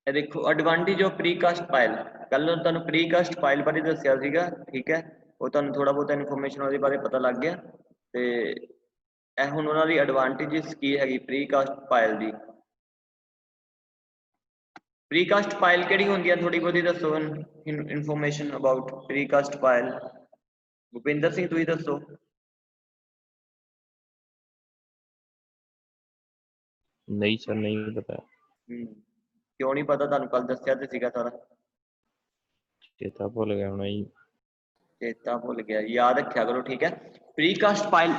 देखो advantage of precast file, कल तुहानू प्रीकास्ट फाइल बारे दस्सिया सीगा, ठीक है, वो तुहानू थोड़ा बहुत इन्फॉर्मेशन उसदे बारे पता लग गया। ते हुण उन्हां दी एडवांटेजेस की हैगी प्रीकास्ट फाइल दी। प्रीकास्ट फाइल किहड़ी हुंदी है, थोड़ी बहुती दसो information about precast file. Bhupinder Singh तुसीं दसो। नहीं सर, नहीं पता। क्यों नहीं पता, तुहानू कल दस्सिया ते सीगा सारा। चेता भुल गया होना जी। चेता भुल गया, याद रखा करो, ठीक है। प्रीकास्ट फाइल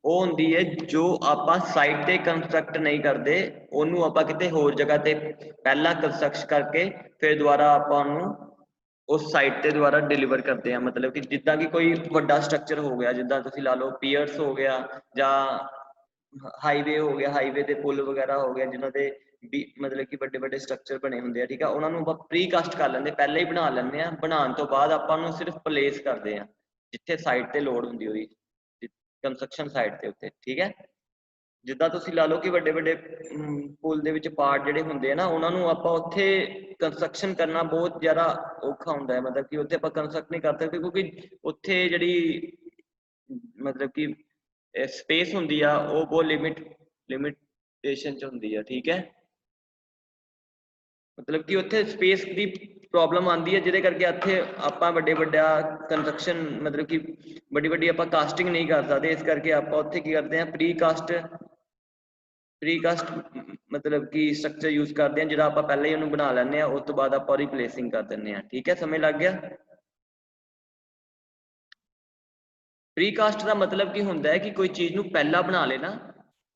वो होंदी है जो आपां साइट ते कंस्ट्रक्ट नहीं करते, ओनू आपां किते होर जगह ते पहला कंस्ट्रक्ट करके फिर दोबारा आपां ओनू उस साइट ते दोबारा डिलीवर करते हैं। मतलब कि जिद्दां कि कोई वड्डा स्ट्रक्चर हो गया, जिद्दां तुसीं ला लो पीयर्स हो गया जां हाईवे हो गया, हाईवे ते पुल वगैरह हो गया, जिन्हां दे भी मतलब कि बड़े बड़े स्ट्रक्चर बने होंगे, ठीक है, उन्होंने आप प्रीकास्ट कर लेंगे, पहले ही बना लेंगे। बनाने तो बाद आपां सिर्फ प्लेस करते हैं जिथे साइट ते लोड होंदी ओदी कंस्ट्रक्शन साइट के उत्ते, ठीक है। जिद्दां तुसीं ला लो कि बड़े बड़े पुल दे विच पार्ट जिहड़े हुंदे ना, उन्होंने आपां उत्थे कंस्ट्रक्शन करना बहुत ज़्यादा औखा हुंदा है। मतलब कि उत्थे आपां कंस्ट्रक्ट नहीं कर सकते, क्योंकि उत्थे जिहड़ी मतलब कि स्पेस हुंदी आ वो बहुत लिमिटेशन च हुंदी है, ठीक है। मतलब कि उत्थे स्पेस की प्रॉब्लम आती है, जिहदे करके उत्थे आपां बड़े बड़ा कंस्ट्रक्शन मतलब कि बड़ी बड़ी आपां कास्टिंग नहीं कर सकते। इस करके आपां उत्थे की करते हैं, प्रीकास्ट मतलब कि स्ट्रक्चर यूज करते हैं, जिहड़ा आपां पहले ही उन्होंने बना लैंदे उस तो बाद आपां ओहदी प्लेसिंग कर दिंदे हैं, ठीक है। समझ लग गया। प्रीकास्ट का मतलब की होंदा है कि कोई चीज़ नूं पहला बना लेना,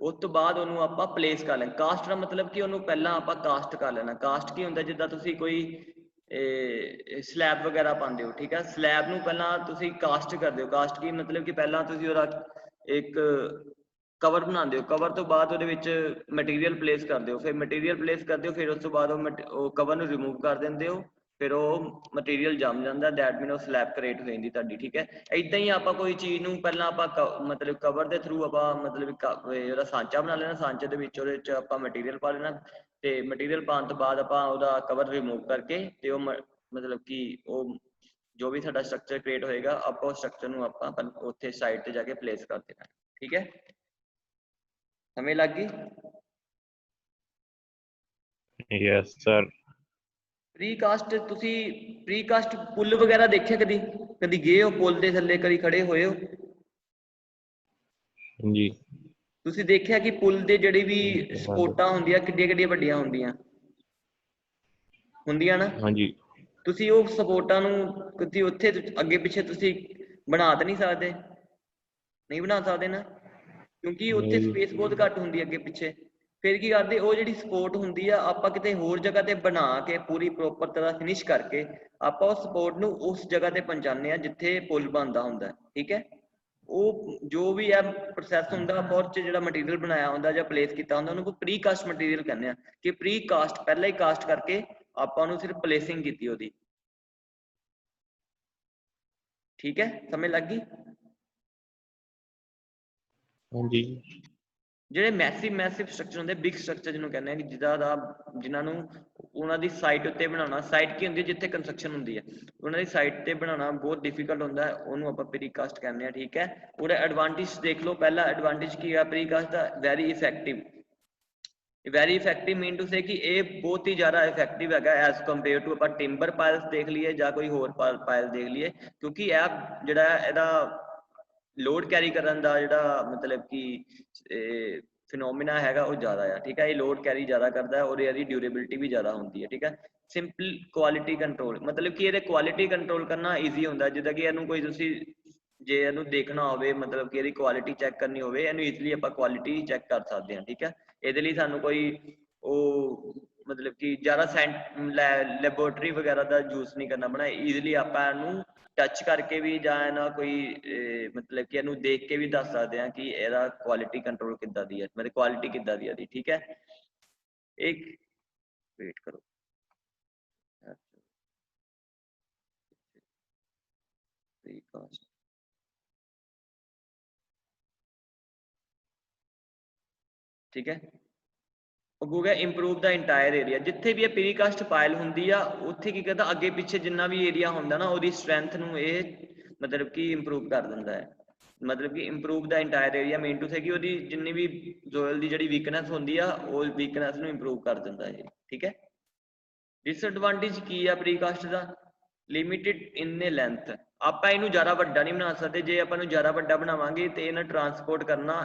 उस तो बाद उन्होंने आपां प्लेस कर लेना। कास्ट का मतलब कि उन्होंने पहला आपां कास्ट कर लेना। कास्ट की होंदा जिद्दां तुसीं कोई स्लैब वगैरह पाते हो, ठीक है, स्लैब नूं पहला तुसीं कास्ट करदे हो। कास्ट की मतलब कि पहला तुसीं ओहदा एक कवर बनाते हो, कवर तो बाद उहदे विच मटीरियल प्लेस करते हो, फिर मटीरियल प्लेस करते हो, फिर उस तो बाद कवर नूं रिमूव कर देंदे हो, फिर वो मटीरियल जम जाता, दैट मीन वो स्लैब क्रिएट हो जाती तुहाडी, ठीक है। इदां ही आपां कोई चीज़ नूं पहलां आपां मतलब कवर के थ्रू आपां मतलब ओहदा सांचा बना लेना, सांचे दे विच ओहदे च आपां मटीरियल पा लेना, ते मटीरियल पाने तो बाद आपां ओहदा कवर रिमूव करके ते ओह मतलब कि ओह जो भी साडा स्ट्रक्चर क्रिएट होएगा, आपां उस स्ट्रक्चर नूं आपां उत्थे साइड ते जाके प्लेस कर देना, ठीक है। समझ लग गई। Yes sir. प्रीकास्ट तुसीं प्रीकास्ट पुल वगैरह देखे, कदी कदी गए हो पुल दे थल्ले, कदी खड़े होए हो? जी। तुसीं देखिया कि पुल दे जिहड़ी भी सपोर्टां हुंदियां किड्डियां किड्डियां वड्डियां हुंदियां ना। हाँ जी। तुसीं ओह सपोर्टां नूं कदी उत्थे अगे पिछे तुसीं बना तो नहीं सकदे, नहीं बना सकदे ना, क्योंकि उत्थे नहीं। स्पेस बहुत घट हुंदी है अगे पिछे। फिर की करदे, ओह जिहड़ी सपोर्ट हुंदी आ आपां किते होर जगह ते बना के पूरी प्रॉपर तरह फिनिश करके आपां उस सपोर्ट नूं उस जगह ते पहुंचाने आ जिथे पुल बनदा हुंदा है, ठीक है। वो जो भी है प्रोसैस हुंदा बहुत च जिहड़ा मटीरियल बनाया हुंदा जां प्लेस कीता हुंदा, उहनूं प्री कास्ट मटीरियल कहने आ, कि प्री कास्ट पहले ही कास्ट करके आपां उहनूं सिर्फ प्लेसिंग कीती ओहदी, ठीक है। समझ लग गई। हाँ जी। ਜਿਹੜੇ ਮੈਸਿਵ ਸਟਰਕਚਰ ਹੁੰਦੇ, ਬਿਗ ਸਟਰਕਚਰ ਜਿਹਨੂੰ ਕਹਿੰਦੇ ਆ, ਕਿ ਜਿਨ੍ਹਾਂ ਨੂੰ ਉਹਨਾਂ ਦੀ ਸਾਈਟ ਉੱਤੇ ਬਣਾਉਣਾ, ਸਾਈਟ ਕੀ ਹੁੰਦੀ ਹੈ ਜਿੱਥੇ ਕੰਸਟਰਕਸ਼ਨ ਹੁੰਦੀ ਹੈ, ਉਹਨਾਂ ਦੀ ਸਾਈਟ ਤੇ ਬਣਾਉਣਾ ਬਹੁਤ ਡਿਫਿਕਲਟ ਹੁੰਦਾ ਹੈ, ਉਹਨੂੰ ਆਪਾਂ ਪ੍ਰੀਕਾਸਟ ਕਹਿੰਦੇ ਆ, ਠੀਕ ਹੈ। ਉਹਦਾ ਐਡਵਾਂਟੇਜ ਦੇਖ ਲਓ। ਪਹਿਲਾ ਐਡਵਾਂਟੇਜ ਕੀ ਆ ਪ੍ਰੀਕਾਸਟ ਦਾ? Very effective. ਵੈਰੀ ਇਫੈਕਟਿਵ ਮੀਨ ਟੂ ਸੇ ਕਿ ਇਹ ਬਹੁਤ ਹੀ ਜ਼ਿਆਦਾ ਇਫੈਕਟਿਵ ਹੈਗਾ ਐਜ਼ ਕੰਪੇਅਰ ਟੂ ਆਪਾਂ ਟਿੰਬਰ ਪਾਇਲਸ ਦੇਖ ਲਈਏ ਜਾਂ ਕੋਈ ਹੋਰ ਪਾਇਲ ਦੇਖ ਲਈਏ, ਕਿਉਂਕਿ ਇਹ ਜਿਹੜਾ ਇਹਦਾ ਲੋਡ कैरी करन दा जिहड़ा मतलब कि फिनोमिना हैगा वो ज़्यादा है, ठीक है। ये लोड कैरी ज़्यादा करता है और इसकी ड्यूरेबिलिटी भी ज़्यादा होती है, ठीक है। सिंपल क्वालिटी कंट्रोल, मतलब कि ये क्वालिटी कंट्रोल करना ईजी होंदा, जिद्दां कि इहनूं कोई तुसीं जे इहनूं देखना होवे, मतलब कि इसकी क्वालिटी चैक करनी होवे, इहनूं ईजली आपां क्वालिटी चैक कर सकते हैं, ठीक है। इहदे लई सानूं कोई मतलब कि ज़्यादा लैबोरेटरी वगैरह का यूज़ नहीं करना पड़ा, ईजली आपां इहनूं टच करके भी जां ना कोई मतलब कि इहनूं देख के भी दस सकते हैं कि ਇਹਦਾ क्वालिटी कंट्रोल किद्दां दी है, मतलब क्वालिटी किद्दां दी है, ठीक है। एक वेट करो, ठीक है। ਅੱਗੋਂ ਗਿਆ ਇੰਪਰੂਵ ਦਾ ਇੰਟਾਇਰ ਏਰੀਆ। ਜਿੱਥੇ ਵੀ ਇਹ ਪ੍ਰੀਕਾਸਟ ਪਾਇਲ ਹੁੰਦੀ ਆ ਉੱਥੇ ਕੀ ਕਰਦਾ, ਅੱਗੇ ਪਿੱਛੇ ਜਿੰਨਾ ਵੀ ਏਰੀਆ ਹੁੰਦਾ ਨਾ ਉਹਦੀ ਸਟਰੈਂਥ ਨੂੰ ਇਹ ਮਤਲਬ ਕਿ ਇੰਪਰੂਵ ਕਰ ਦਿੰਦਾ ਹੈ। ਮਤਲਬ ਕਿ ਇੰਪਰੂਵ ਦਾ entire area mean to say ਕਿ ਉਹਦੀ ਜਿੰਨੀ ਵੀ ਸੋਇਲ ਦੀ ਜਿਹੜੀ ਵੀਕਨੈਸ ਹੁੰਦੀ ਆ ਉਹ ਵੀਕਨੈਸ ਨੂੰ ਇੰਪਰੂਵ ਕਰ ਦਿੰਦਾ ਹੈ। ਠੀਕ ਹੈ। ਡਿਸਐਡਵਾਂਟੇਜ ਕੀ ਆ ਪ੍ਰੀਕਾਸਟ ਦਾ? ਲਿਮਿਟਿਡ ਇਨ ਲੈਂਥ। ਆਪਾਂ ਇਹਨੂੰ ਜ਼ਿਆਦਾ ਵੱਡਾ ਨਹੀਂ ਬਣਾ ਸਕਦੇ। ਜੇ ਆਪਾਂ ਨੂੰ ਜ਼ਿਆਦਾ ਵੱਡਾ ਬਣਾਵਾਂਗੇ ਤੇ ਇਹਨਾਂ ਟਰਾਂਸਪੋਰਟ ਕਰਨਾ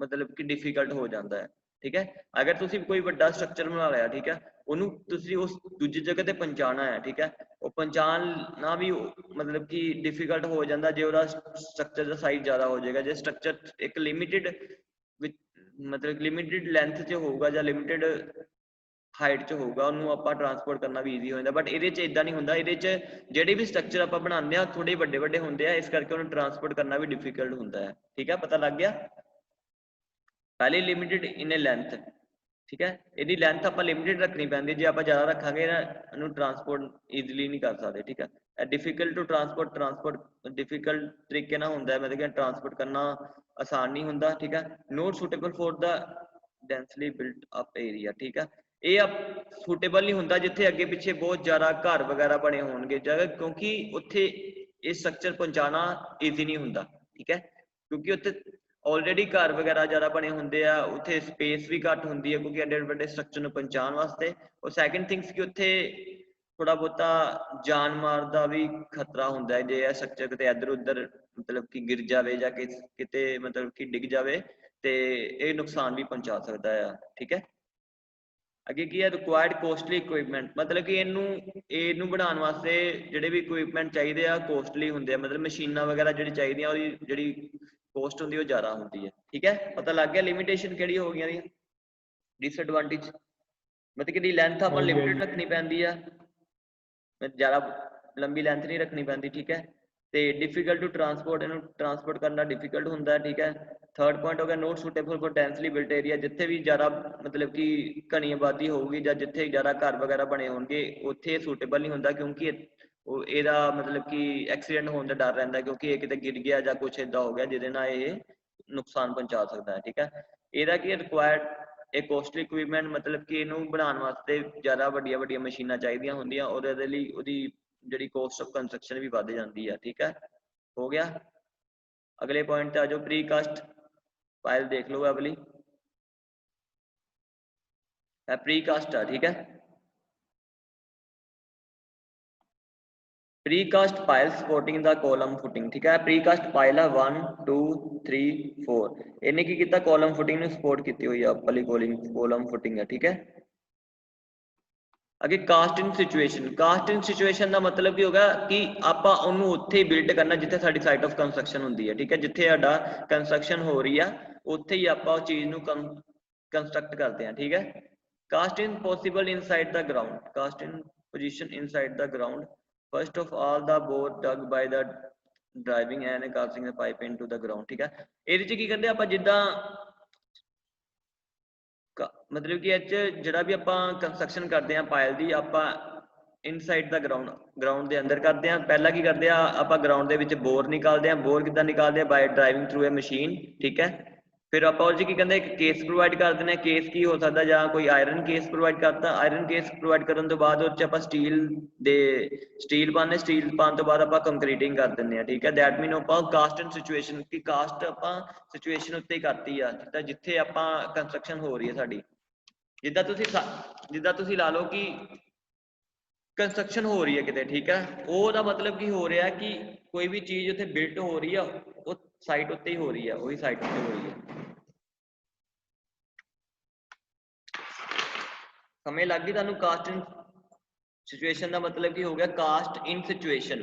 ਮਤਲਬ ਕਿ ਡਿਫਿਕਲਟ ਹੋ ਜਾਂਦਾ ਹੈ। ਠੀਕ ਹੈ। ਅਗਰ ਤੁਸੀਂ ਕੋਈ ਵੱਡਾ ਸਟਰਕਚਰ ਬਣਾ ਲਿਆ, ਠੀਕ ਹੈ, ਉਹਨੂੰ ਤੁਸੀਂ ਉਸ ਦੂਜੀ ਜਗ੍ਹਾ ਤੇ ਪਹੁੰਚਾਉਣਾ ਹੈ, ਠੀਕ ਹੈ, ਉਹ ਪਹੁੰਚਾਉਣਾ ਵੀ ਮਤਲਬ ਕਿ ਡਿਫਿਕਲਟ ਹੋ ਜਾਂਦਾ ਜੇ ਉਹਦਾ ਸਟਰਕਚਰ ਦਾ ਸਾਈਜ਼ ਜ਼ਿਆਦਾ ਹੋ ਜਾਏਗਾ। ਜੇ ਸਟਰਕਚਰ ਇੱਕ ਲਿਮਿਟਿਡ ਮਤਲਬ ਲਿਮਿਟਿਡ ਲੈਂਥ 'ਚ ਹੋਊਗਾ ਜਾਂ ਲਿਮਿਟਿਡ ਹਾਈਟ 'ਚ ਹੋਊਗਾ, ਉਹਨੂੰ ਆਪਾਂ ਟਰਾਂਸਪੋਰਟ ਕਰਨਾ ਵੀ ਈਜ਼ੀ ਹੋ ਜਾਂਦਾ। ਬਟ ਇਹਦੇ 'ਚ ਇਦਾਂ ਨਹੀਂ ਹੁੰਦਾ। ਇਹਦੇ 'ਚ ਜਿਹੜੇ ਵੀ ਸਟਰਕਚਰ ਆਪਾਂ ਬਣਾਉਂਦੇ ਆ ਥੋੜੇ ਵੱਡੇ ਵੱਡੇ ਹੁੰਦੇ ਆ, ਇਸ ਕਰਕੇ ਉਹਨੂੰ ਟਰਾਂਸਪੋਰਟ ਕਰਨਾ ਵੀ ਡਿਫਿਕਲਟ ਹੁੰਦਾ ਹੈ। ਠੀਕ ਹੈ, ਪਤਾ ਲੱਗ ਗਿਆ। ਪਹਿਲੇ ਲਿਮਿਟਿਡ ਇਨ ਲੈਂਥ, ਠੀਕ ਹੈ, ਇਹਦੀ ਲੈਂਥ ਆਪਾਂ ਲਿਮਿਟਿਡ ਰੱਖਣੀ ਪੈਂਦੀ। ਜੇ ਆਪਾਂ ਜ਼ਿਆਦਾ ਰੱਖਾਂਗੇ ਨਾ ਇਹਨੂੰ ਟਰਾਂਸਪੋਰਟ ਈਜ਼ੀਲੀ ਨਹੀਂ ਕਰ ਸਕਦੇ। ਠੀਕ ਹੈ। ਡਿਫਿਕਲਟ ਟੂ ਟਰਾਂਸਪੋਰਟ ਡਿਫਿਕਲਟ ਤਰੀਕੇ ਨਾਲ ਹੁੰਦਾ ਹੈ, ਮਤਲਬ ਕਿ ਟਰਾਂਸਪੋਰਟ ਕਰਨਾ ਆਸਾਨ ਨਹੀਂ ਹੁੰਦਾ। ਠੀਕ ਹੈ। Not suitable for the densely built up area. ਠੀਕ ਹੈ। ਇਹ ਸੁਟੇਬਲ ਨਹੀਂ ਹੁੰਦਾ ਜਿੱਥੇ ਅੱਗੇ ਪਿੱਛੇ ਬਹੁਤ ਜ਼ਿਆਦਾ ਘਰ ਵਗੈਰਾ ਬਣੇ ਹੋਣਗੇ ਜਗ੍ਹਾ, ਕਿਉਂਕਿ ਉੱਥੇ ਇਹ ਸਟਰਕਚਰ ਪਹੁੰਚਾਉਣਾ ਈਜ਼ੀ ਨਹੀਂ ਹੁੰਦਾ। ਠੀਕ ਹੈ। ਕਿਉਂਕਿ ਉੱਥੇ ਆਲਰੇਡੀ ਘਰ ਵਗੈਰਾ ਜ਼ਿਆਦਾ ਬਣੇ ਹੁੰਦੇ ਆ, ਉੱਥੇ ਸਪੇਸ ਵੀ ਘੱਟ ਹੁੰਦੀ ਹੈ ਕਿਉਂਕਿ ਐਡੇ ਵੱਡੇ ਸਟਰਕਚਰ ਨੂੰ ਪਹੁੰਚਾਉਣ ਵਾਸਤੇ। ਔਰ ਸੈਕਿੰਡ ਥਿੰਗਸ ਕਿ ਉੱਥੇ ਥੋੜਾ ਬਹੁਤਾ ਜਾਨ ਮਾਰ ਦਾ ਵੀ ਖਤਰਾ ਹੁੰਦਾ ਹੈ। ਜੇ ਇਹ ਸਟਰਕਚਰ ਕਿਤੇ ਇੱਧਰ ਉੱਧਰ ਮਤਲਬ ਕਿ ਗਿਰ ਜਾਵੇ ਜਾਂ ਕਿਤੇ ਮਤਲਬ ਕਿ ਡਿੱਗ ਜਾਵੇ ਤੇ ਇਹ ਨੁਕਸਾਨ ਵੀ ਪਹੁੰਚਾ ਸਕਦਾ ਆ। ਠੀਕ ਹੈ। ਅੱਗੇ ਕੀ ਹੈ, ਰਿਕੁਆਇਰਡ ਕੋਸਟਲੀ ਇਕੁਇਪਮੈਂਟ। ਮਤਲਬ ਕਿ ਇਹਨੂੰ ਬਣਾਉਣ ਵਾਸਤੇ ਜਿਹੜੇ ਵੀ ਇਕੁਇਪਮੈਂਟ ਚਾਹੀਦੇ ਆ ਕੋਸਟਲੀ ਹੁੰਦੇ ਆ, ਮਤਲਬ ਮਸ਼ੀਨਾਂ ਵਗੈਰਾ ਜਿਹੜੀ ਚਾਹੀਦੀਆਂ ਉਹਦੀ ਜਿਹੜੀ ਕੋਸਟ ਹੁੰਦੀ ਉਹ ਜ਼ਿਆਦਾ ਹੁੰਦੀ ਹੈ। ਠੀਕ ਹੈ, ਪਤਾ ਲੱਗ ਗਿਆ ਲਿਮਿਟੇਸ਼ਨ ਕਿਹੜੀ ਹੋ ਗਈਆਂ ਦੀ। ਡਿਸਐਡਵਾਂਟੇਜ ਮਤਲਬ ਕਿ ਇਹਦੀ ਲੈਂਥ ਆਪਾਂ ਲਿਮਿਟਿਡ ਰੱਖਣੀ ਪੈਂਦੀ ਆ, ਜ਼ਿਆਦਾ ਲੰਬੀ ਲੈਂਥ ਨਹੀਂ ਰੱਖਣੀ ਪੈਂਦੀ। ਠੀਕ ਹੈ। ਤੇ ਡਿਫਿਕਲਟ ਟੂ ਟਰਾਂਸਪੋਰਟ, ਇਹਨੂੰ ਟਰਾਂਸਪੋਰਟ ਕਰਨਾ ਡਿਫਿਕਲਟ ਹੁੰਦਾ। ਠੀਕ ਹੈ। ਥਰਡ ਪੁਆਇੰਟ ਹੋ ਗਿਆ not suitable for densely built area. ਜਿੱਥੇ ਵੀ ਜ਼ਿਆਦਾ ਮਤਲਬ ਕਿ ਘਣੀ ਆਬਾਦੀ ਹੋਊਗੀ ਜਾਂ ਜਿੱਥੇ ਜ਼ਿਆਦਾ ਘਰ ਵਗੈਰਾ ਬਣੇ ਹੋਣਗੇ ਉੱਥੇ ਸੂਟੇਬਲ ਨਹੀਂ ਹੁੰਦਾ, ਕਿਉਂਕਿ ਇਹਦਾ ਮਤਲਬ ਕਿ ਐਕਸੀਡੈਂਟ ਹੋਣ ਦਾ ਡਰ ਰਹਿੰਦਾ, ਕਿਉਂਕਿ ਇਹ ਕਿਤੇ ਗਿਰ ਗਿਆ ਜਾਂ ਕੁਛ ਏਦਾਂ ਹੋ ਗਿਆ ਜਿਹਦੇ ਨਾਲ ਇਹ ਨੁਕਸਾਨ ਪਹੁੰਚਾ ਸਕਦਾ ਹੈ। ਠੀਕ ਹੈ। ਇਹਦਾ ਕੀ ਰਿਕੁਆਇਰਡ ਇਹ ਕੋਸਟਲੀ ਇਕੁਇਪਮੈਂਟ, ਮਤਲਬ ਕਿ ਇਹਨੂੰ ਬਣਾਉਣ ਵਾਸਤੇ ਜ਼ਿਆਦਾ ਵੱਡੀਆਂ ਵੱਡੀਆਂ ਮਸ਼ੀਨਾਂ ਚਾਹੀਦੀਆਂ ਹੁੰਦੀਆਂ ਔਰ ਇਹਦੇ ਲਈ ਉਹਦੀ ਜਿਹੜੀ ਕੋਸਟ ਆਫ ਕੰਸਟਰਕਸ਼ਨ ਵੀ ਵੱਧ ਜਾਂਦੀ ਹੈ। ਠੀਕ ਹੈ, ਹੋ ਗਿਆ। ਅਗਲੇ ਪੁਆਇੰਟ ਤੇ ਆ ਜਾਓ, ਪ੍ਰੀਕਾਸਟ ਪਾਇਲ ਦੇਖ ਲਓ ਅਗਲੀ। ਪ੍ਰੀਕਾਸਟ ਆ। ਠੀਕ ਹੈ। Precast pile supporting the column footing. ठीक है। प्रीकास्ट पाइल है 1 2 3 4, इन्हें की किया कॉलम फुटिंग ने सपोर्ट की हुई है, वाली कॉलम फुटिंग है। ठीक है। अगे कास्ट इन सिचुएशन। कास्ट इन सिचुएशन का मतलब की होगा कि आप उन्होंने उत्थे ही बिल्ड करना जिथे साडी साइट ऑफ कंस्ट्रक्शन होंदी है। ठीक है। जिथे साडा कंस्ट्रक्शन हो रही है उत्थे ही आप चीज़ नूं कंस्ट्रक्ट करते हैं। ठीक है। Cast in possible inside the ground. Cast in position inside the ground. First of all, the bore dug by the driving and casting the pipe into the ground। ठीक है। ਇਹਦੇ ਚ ਕੀ ਕਰਦੇ ਆਪਾਂ ਜਿੱਦਾਂ ਮਤਲਬ ਕਿ ਇਹ ਚ ਜਿਹੜਾ ਵੀ ਆਪਾਂ ਕੰਸਟਰਕਸ਼ਨ ਕਰਦੇ ਆ ਪਾਇਲ ਦੀ, ਆਪਾਂ ਇਨਸਾਈਡ ਦਾ ਗਰਾਊਂਡ ਦੇ ਅੰਦਰ ਕਰਦੇ ਆ। ਪਹਿਲਾਂ ਕੀ ਕਰਦੇ ਆ ਆਪਾਂ ਗਰਾਊਂਡ ਦੇ ਵਿੱਚ ਬੋਰ ਨਿਕਾਲਦੇ ਆ। ਬੋਰ ਕਿੱਦਾਂ ਨਿਕਾਲਦੇ ਆ? ਬਾਈ ਡਰਾਈਵਿੰਗ ਥਰੂ ਅ ਮਸ਼ੀਨ। ਠੀਕ ਹੈ। ਫਿਰ ਆਪਾਂ ਉਹ 'ਚ ਕੀ ਕਹਿੰਦੇ ਇੱਕ ਕੇਸ ਪ੍ਰੋਵਾਈਡ ਕਰ ਦਿੰਦੇ ਹਾਂ। ਕੇਸ ਕੀ ਹੋ ਸਕਦਾ, ਜਾਂ ਕੋਈ ਆਇਰਨ ਕੇਸ ਪ੍ਰੋਵਾਈਡ ਕਰਤਾ। ਆਇਰਨ ਕੇਸ ਪ੍ਰੋਵਾਈਡ ਕਰਨ ਤੋਂ ਬਾਅਦ ਉਹ 'ਚ ਆਪਾਂ ਸਟੀਲ ਪਾਉਂਦੇ। ਸਟੀਲ ਪਾਉਣ ਤੋਂ ਬਾਅਦ ਆਪਾਂ ਕੰਕਰੀਟਿੰਗ ਕਰ ਦਿੰਦੇ ਹਾਂ। ਠੀਕ ਹੈ। ਦੈਟ ਮੀਨ ਆਪਾਂ ਕਾਸਟ ਐਂਡ ਸਿਚੁਏਸ਼ਨ ਕਿ ਕਾਸਟ ਆਪਾਂ ਸਿਚੁਏਸ਼ਨ ਉੱਤੇ ਹੀ ਕਰਤੀ ਆ, ਜਿੱਥੇ ਆਪਾਂ ਕੰਸਟਰਕਸ਼ਨ ਹੋ ਰਹੀ ਹੈ ਸਾਡੀ। ਜਿੱਦਾਂ ਤੁਸੀਂ ਲਾ ਲਓ ਕਿ ਕੰਸਟਰਕਸ਼ਨ ਹੋ ਰਹੀ ਹੈ ਕਿਤੇ। ਠੀਕ ਹੈ। ਉਹਦਾ ਮਤਲਬ ਕੀ ਹੋ ਰਿਹਾ ਕਿ ਕੋਈ ਵੀ ਚੀਜ਼ ਉੱਥੇ ਬਿਲਟ ਹੋ ਰਹੀ ਆ ਉਹ ਸਾਈਟ ਉੱਤੇ ਹੀ ਹੋ ਰਹੀ ਹੈ, ਉਹੀ ਸਾਈਟ ਉੱਤੇ ਹੋ ਰਹੀ ਹੈ। ਸਮਝ ਲੱਗ ਗਈ ਤੁਹਾਨੂੰ? ਕਾਸਟ ਇਨ ਸਿਚੁਏਸ਼ਨ ਦਾ ਮਤਲਬ ਕੀ ਹੋ ਗਿਆ? ਕਾਸਟ ਇਨ ਸਿਚੁਏਸ਼ਨ,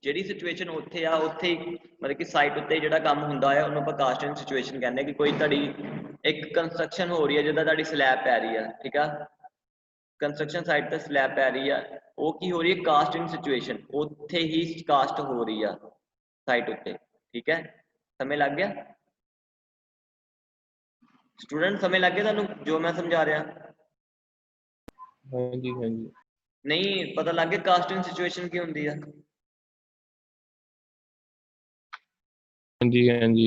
ਜਿਹੜੀ ਸਿਚੁਏਸ਼ਨ ਉੱਥੇ ਆ ਉੱਥੇ ਹੀ ਮਤਲਬ ਕਿ ਸਾਈਟ ਉੱਤੇ ਜਿਹੜਾ ਕੰਮ ਹੁੰਦਾ ਹੈ ਉਹਨੂੰ ਆਪਾਂ ਕਾਸਟ ਇਨ ਸਿਚੁਏਸ਼ਨ ਕਹਿੰਦੇ ਆ। ਕਿ ਕੋਈ ਤੁਹਾਡੀ ਇੱਕ ਕੰਸਟਰਕਸ਼ਨ ਹੋ ਰਹੀ ਹੈ ਜਿੱਦਾਂ ਤੁਹਾਡੀ ਸਲੈਬ ਪੈ ਰਹੀ ਹੈ। ਠੀਕ ਆ। ਕੰਸਟਰਕਸ਼ਨ ਸਾਈਟ ਤੇ ਸਲੈਬ ਪੈ ਰਹੀ ਆ, ਉਹ ਕੀ ਹੋ ਰਹੀ ਹੈ? ਕਾਸਟ ਇਨ ਸਿਚੁਏਸ਼ਨ, ਉੱਥੇ ਹੀ ਕਾਸਟ ਹੋ ਰਹੀ ਆ ਸਾਈਟ ਉੱਤੇ। ਠੀਕ ਹੈ। ਸਮਝ ਲੱਗ ਗਿਆ स्टूडेंट? समय लग गया तुहानू जो मैं समझा रहा? हाँ जी हाँ जी। नहीं पता लग गया कास्ट इन सिचुएशन की होंदी है? हाँ जी हाँ जी।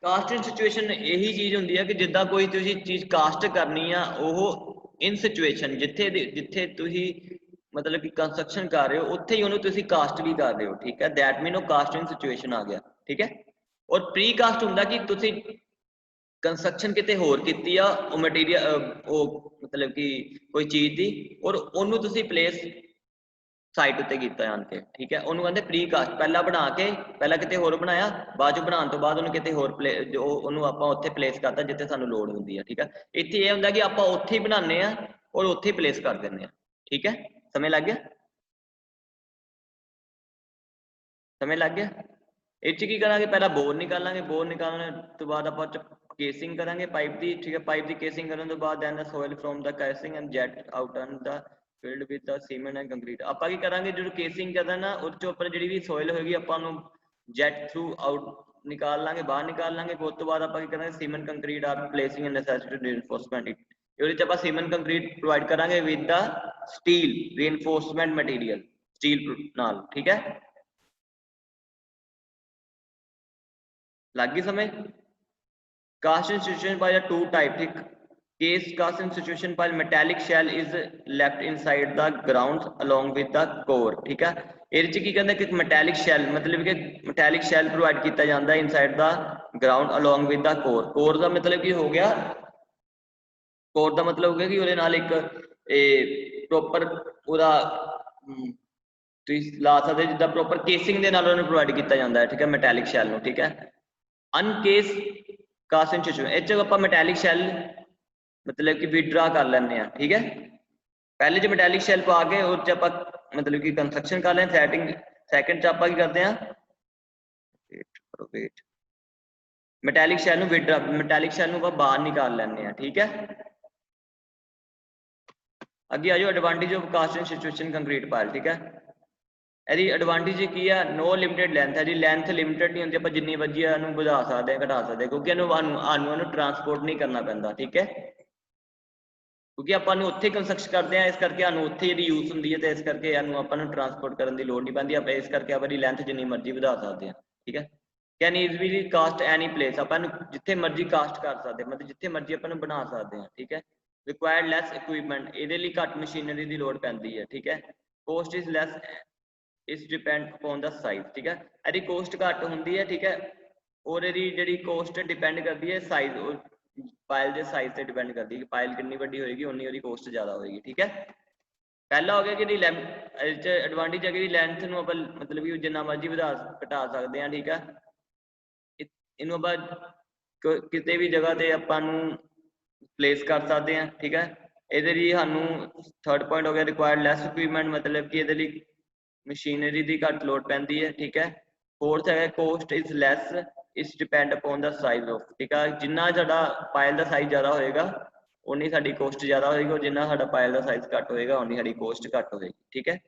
ਕਾਸਟਿੰਗ ਸਿਚੁਏਸ਼ਨ ਇਹੀ ਚੀਜ਼ ਹੁੰਦੀ ਹੈ ਕਿ ਜਿੱਦਾਂ ਕੋਈ ਤੁਸੀਂ ਚੀਜ਼ ਕਾਸਟ ਕਰਨੀ ਆ ਉਹ ਇਨ ਸਿਚੁਏਸ਼ਨ ਜਿੱਥੇ ਤੁਸੀਂ ਮਤਲਬ ਕਿ ਕੰਸਟਰਕਸ਼ਨ ਕਰ ਰਹੇ ਹੋ ਉੱਥੇ ਹੀ ਉਹਨੂੰ ਤੁਸੀਂ ਕਾਸਟ ਵੀ ਕਰ ਰਹੇ ਹੋ, ਠੀਕ ਹੈ। ਦੈਟ ਮੀਨ ਉਹ ਕਾਸਟਿੰਗ ਸਿਚੁਏਸ਼ਨ ਆ ਗਿਆ, ਠੀਕ ਹੈ। ਔਰ ਪ੍ਰੀ ਕਾਸਟ ਹੁੰਦਾ ਕਿ ਤੁਸੀਂ ਕੰਸਟਰਕਸ਼ਨ ਕਿਤੇ ਹੋਰ ਕੀਤੀ ਆ ਉਹ ਮਟੀਰੀਅਲ ਉਹ ਮਤਲਬ ਕਿ ਕੋਈ ਚੀਜ਼ ਦੀ ਔਰ ਉਹਨੂੰ ਤੁਸੀਂ ਪਲੇਸ ਸਾਈਟ ਉੱਤੇ ਕੀਤਾ ਆਣ ਕੇ, ਠੀਕ ਹੈ। ਉਹਨੂੰ ਕਹਿੰਦੇ ਪ੍ਰੀ ਕਾਸਟ। ਪਹਿਲਾਂ ਬਣਾ ਕੇ ਪਹਿਲਾਂ ਕਿਤੇ ਹੋਰ ਬਣਾਇਆ, ਬਾਅਦ ਚ ਬਣਾਉਣ ਤੋਂ ਬਾਅਦ ਉਹਨੂੰ ਕਿਤੇ ਹੋਰ ਉਹਨੂੰ ਆਪਾਂ ਉੱਥੇ ਪਲੇਸ ਕਰਤਾ ਜਿੱਥੇ ਸਾਨੂੰ ਲੋੜ ਹੁੰਦੀ ਹੈ, ਠੀਕ ਹੈ। ਇੱਥੇ ਇਹ ਹੁੰਦਾ ਕਿ ਆਪਾਂ ਉੱਥੇ ਹੀ ਬਣਾਉਂਦੇ ਆ ਔਰ ਉੱਥੇ ਹੀ ਪਲੇਸ ਕਰ ਦਿੰਦੇ ਆ, ਠੀਕ ਹੈ। ਸਮਝ ਲੱਗ ਗਿਆ? ਸਮਝ ਲੱਗ ਗਿਆ? ਇਹ ਚ ਕੀ ਕਰਾਂਗੇ, ਪਹਿਲਾਂ ਬੋਰ ਨਿਕਾਲਾਂਗੇ, ਬੋਰ ਨਿਕਾਲਣ ਤੋਂ ਬਾਅਦ ਆਪਾਂ ਕੇਸਿੰਗ ਕਰਾਂਗੇ ਪਾਈਪ ਦੀ, ਠੀਕ ਹੈ। ਪਾਈਪ ਦੀ ਕੇਸਿੰਗ ਕਰਨ ਤੋਂ ਬਾਅਦ then the soil from the casing and jet out on the filled with the cement and concrete. ਆਪਾਂ ਕੀ ਕਰਾਂਗੇ, ਜਦੋਂ ਕੇਸਿੰਗ ਕਰਦਾ ਨਾ ਉਸ ਤੋਂ ਉੱਪਰ ਜਿਹੜੀ ਵੀ ਸੋਇਲ ਹੋਏਗੀ ਆਪਾਂ ਨੂੰ ਜੈਟ ਥਰੂ ਆਊਟ ਨਿਕਾਲ ਲਾਂਗੇ, ਬਾਹਰ ਨਿਕਾਲ ਲਾਂਗੇ। ਉਸ ਤੋਂ ਬਾਅਦ ਆਪਾਂ ਕੀ ਕਰਾਂਗੇ, cement concrete are placing and necessity reinforcement. ਇਹਦੇ ਚ ਆਪਾਂ ਸੀਮੈਂਟ ਕੰਕਰੀਟ ਪ੍ਰੋਵਾਈਡ ਕਰਾਂਗੇ with the steel reinforcement material, steel ਨਾਲ, ਠੀਕ ਹੈ। ਲੱਗ ਗਈ ਸਮਝ? Cast institution by the two type, ठीक। Case cast institution while metallic shell is left inside the ground along with the core, ठीक है। ਇਹਦੇ ਚ ਕੀ ਕਹਿੰਦਾ ਕਿ metallic shell ਮਤਲਬ ਕਿ metallic shell provide ਕੀਤਾ ਜਾਂਦਾ inside the ground along with the core। core ਦਾ ਮਤਲਬ ਕੀ ਹੋ ਗਿਆ, core ਦਾ ਮਤਲਬ ਹੋ ਗਿਆ ਕਿ ਉਹਦੇ ਨਾਲ ਇੱਕ ਇਹ ਪ੍ਰੋਪਰ ਉਹਦਾ ਤੁਸੀਂ ਲਾ ਸਕਦੇ ਜਿੱਦਾਂ ਪ੍ਰੋਪਰ ਕੇਸਿੰਗ ਦੇ ਨਾਲ ਉਹਨੂੰ ਪ੍ਰੋਵਾਈਡ ਕੀਤਾ ਜਾਂਦਾ ਹੈ, ਠੀਕ ਹੈ, ਮੈਟੈਲਿਕ ਸ਼ੈਲ ਨੂੰ, ਠੀਕ ਹੈ। ਅਨਕੇਸ ਕਾਸਟਿੰਗ ਸਿਚੁਏਸ਼ਨ ਇਹ ਚ ਆਪਾਂ ਮੈਟੈਲਿਕ ਸ਼ੈਲ ਮਤਲਬ ਕਿ ਵਿਡਰਾ ਕਰ ਲੈਂਦੇ ਆ, ਠੀਕ ਹੈ। ਪਹਿਲੇ ਚ ਮੈਟੈਲਿਕ ਸ਼ੈਲ ਪਾ ਕੇ ਉਹ ਚ ਆਪਾਂ ਮਤਲਬ ਕਿ ਕੰਸਟਰਕਸ਼ਨ ਕਰ ਲੈਂਦੇ, ਸੈਕਿੰਡ ਚ ਆਪਾਂ ਕੀ ਕਰਦੇ ਆ, ਮੈਟੈਲਿਕ ਸ਼ੈਲ ਨੂੰ ਵਿਡਰਾ, ਮੈਟੈਲਿਕ ਸ਼ੈਲ ਨੂੰ ਆਪਾਂ ਬਾਹਰ ਨਿਕਾਲ ਲੈਂਦੇ ਆ, ਠੀਕ ਹੈ। ਅੱਗੇ ਆ ਜਾਓ advantage of casting situation concrete pile, ਠੀਕ ਹੈ। ਇਹਦੀ ਐਡਵਾਂਟੇਜ ਕੀ ਆ, ਨੋ ਲਿਮਿਟਡ ਲੈਂਥ, ਇਹਦੀ ਲੈਂਥ ਲਿਮਿਟਡ ਨਹੀਂ ਹੁੰਦੀ, ਆਪਾਂ ਜਿੰਨੀ ਮਰਜ਼ੀ ਇਹਨੂੰ ਵਧਾ ਸਕਦੇ ਹਾਂ ਘਟਾ ਸਕਦੇ, ਕਿਉਂਕਿ ਇਹਨੂੰ ਟਰਾਂਸਪੋਰਟ ਨਹੀਂ ਕਰਨਾ ਪੈਂਦਾ, ਠੀਕ ਹੈ। ਕਿਉਂਕਿ ਆਪਾਂ ਨੂੰ ਉੱਥੇ ਕੰਸਟਰਕਟ ਕਰਦੇ ਆ, ਇਸ ਕਰਕੇ ਸਾਨੂੰ ਉੱਥੇ ਇਹਦੀ ਯੂਜ਼ ਹੁੰਦੀ ਹੈ, ਤੇ ਇਸ ਕਰਕੇ ਇਹਨੂੰ ਆਪਾਂ ਨੂੰ ਟਰਾਂਸਪੋਰਟ ਕਰਨ ਦੀ ਲੋੜ ਨਹੀਂ ਪੈਂਦੀ। ਆਪਾਂ ਇਸ ਕਰਕੇ ਆਪਾਂ ਦੀ ਲੈਂਥ ਜਿੰਨੀ ਮਰਜ਼ੀ ਵਧਾ ਸਕਦੇ ਹਾਂ, ਠੀਕ ਹੈ। Can easily cast any place, ਆਪਾਂ ਨੂੰ ਜਿੱਥੇ ਮਰਜ਼ੀ ਕਾਸਟ ਕਰ ਸਕਦੇ, ਮਤਲਬ ਜਿੱਥੇ ਮਰਜ਼ੀ ਆਪਾਂ ਨੂੰ ਬਣਾ ਸਕਦੇ ਹਾਂ, ਠੀਕ ਹੈ। ਰਿਕੁਆਇਰਡ ਲੈਸ ਇਕੁਇਪਮੈਂਟ, ਇਹਦੇ ਲਈ ਘੱਟ ਮਸ਼ੀਨਰੀ ਦੀ ਲੋੜ ਪੈਂਦੀ ਹੈ, ਠੀਕ ਹੈ। ਕੋਸਟ ਇਜ਼ ਲੈਸ ਇਸ ਡਿਪੈਂਡ ਅਪਨ ਦਾ ਸਾਈਜ਼, ਠੀਕ ਹੈ। ਇਹਦੀ ਕੋਸਟ ਘੱਟ ਹੁੰਦੀ ਹੈ, ਠੀਕ ਹੈ, ਔਰ ਇਹਦੀ ਜਿਹੜੀ ਕੋਸਟ ਡਿਪੈਂਡ ਕਰਦੀ ਹੈ ਸਾਈਜ਼, ਪਾਇਲ ਦੇ ਸਾਈਜ਼ ਤੇ ਡਿਪੈਂਡ ਕਰਦੀ ਹੈ। ਪਾਇਲ ਕਿੰਨੀ ਵੱਡੀ ਹੋਏਗੀ ਉਨੀ ਉਹਦੀ ਕੋਸਟ ਜ਼ਿਆਦਾ ਹੋਏਗੀ, ਠੀਕ ਹੈ। ਪਹਿਲਾ ਹੋ ਗਿਆ ਕਿ ਇਹਦੀ ਐਡਵਾਂਟੇਜ ਹੈ ਕਿ ਲੈਂਥ ਨੂੰ ਆਪਾਂ ਮਤਲਬ ਕਿ ਜਿੰਨਾ ਮਰਜ਼ੀ ਵਧਾ ਘਟਾ ਸਕਦੇ ਹਾਂ, ਠੀਕ ਹੈ। ਇਹਨੂੰ ਆਪਾਂ ਕਿਤੇ ਵੀ ਜਗ੍ਹਾ ਤੇ ਆਪਾਂ ਨੂੰ ਪਲੇਸ ਕਰ ਸਕਦੇ ਹਾਂ, ਠੀਕ ਹੈ। ਇਹਦੇ ਲਈ ਸਾਨੂੰ ਥਰਡ ਪੁਆਇੰਟ ਹੋ ਗਿਆ ਰਿਕੁਆਇਰਡ ਲੈਸ ਇਕੁਇਪਮੈਂਟ, ਮਤਲਬ ਕਿ ਇਹਦੇ ਲਈ ਮਸ਼ੀਨਰੀ ਦੀ ਘੱਟ ਲੋੜ ਪੈਂਦੀ ਹੈ, ਠੀਕ ਹੈ। ਫੋਰਥ ਹੈ ਕੋਸਟ ਇਜ਼ ਲੈਸ ਇਸ depend upon the size of, ਠੀਕ ਹੈ। ਜਿੰਨਾ ਸਾਡਾ ਪਾਇਲ ਦਾ ਸਾਈਜ਼ ਜ਼ਿਆਦਾ ਹੋਏਗਾ ਉਨੀ ਸਾਡੀ ਕੋਸਟ ਜ਼ਿਆਦਾ ਹੋਏਗੀ, ਔਰ ਜਿੰਨਾ ਸਾਡਾ ਪਾਇਲ ਦਾ ਸਾਈਜ਼ ਘੱਟ ਹੋਏਗਾ ਉਨੀ ਸਾਡੀ ਕੋਸਟ ਘੱਟ ਹੋਏਗੀ, ਠੀਕ ਹੈ।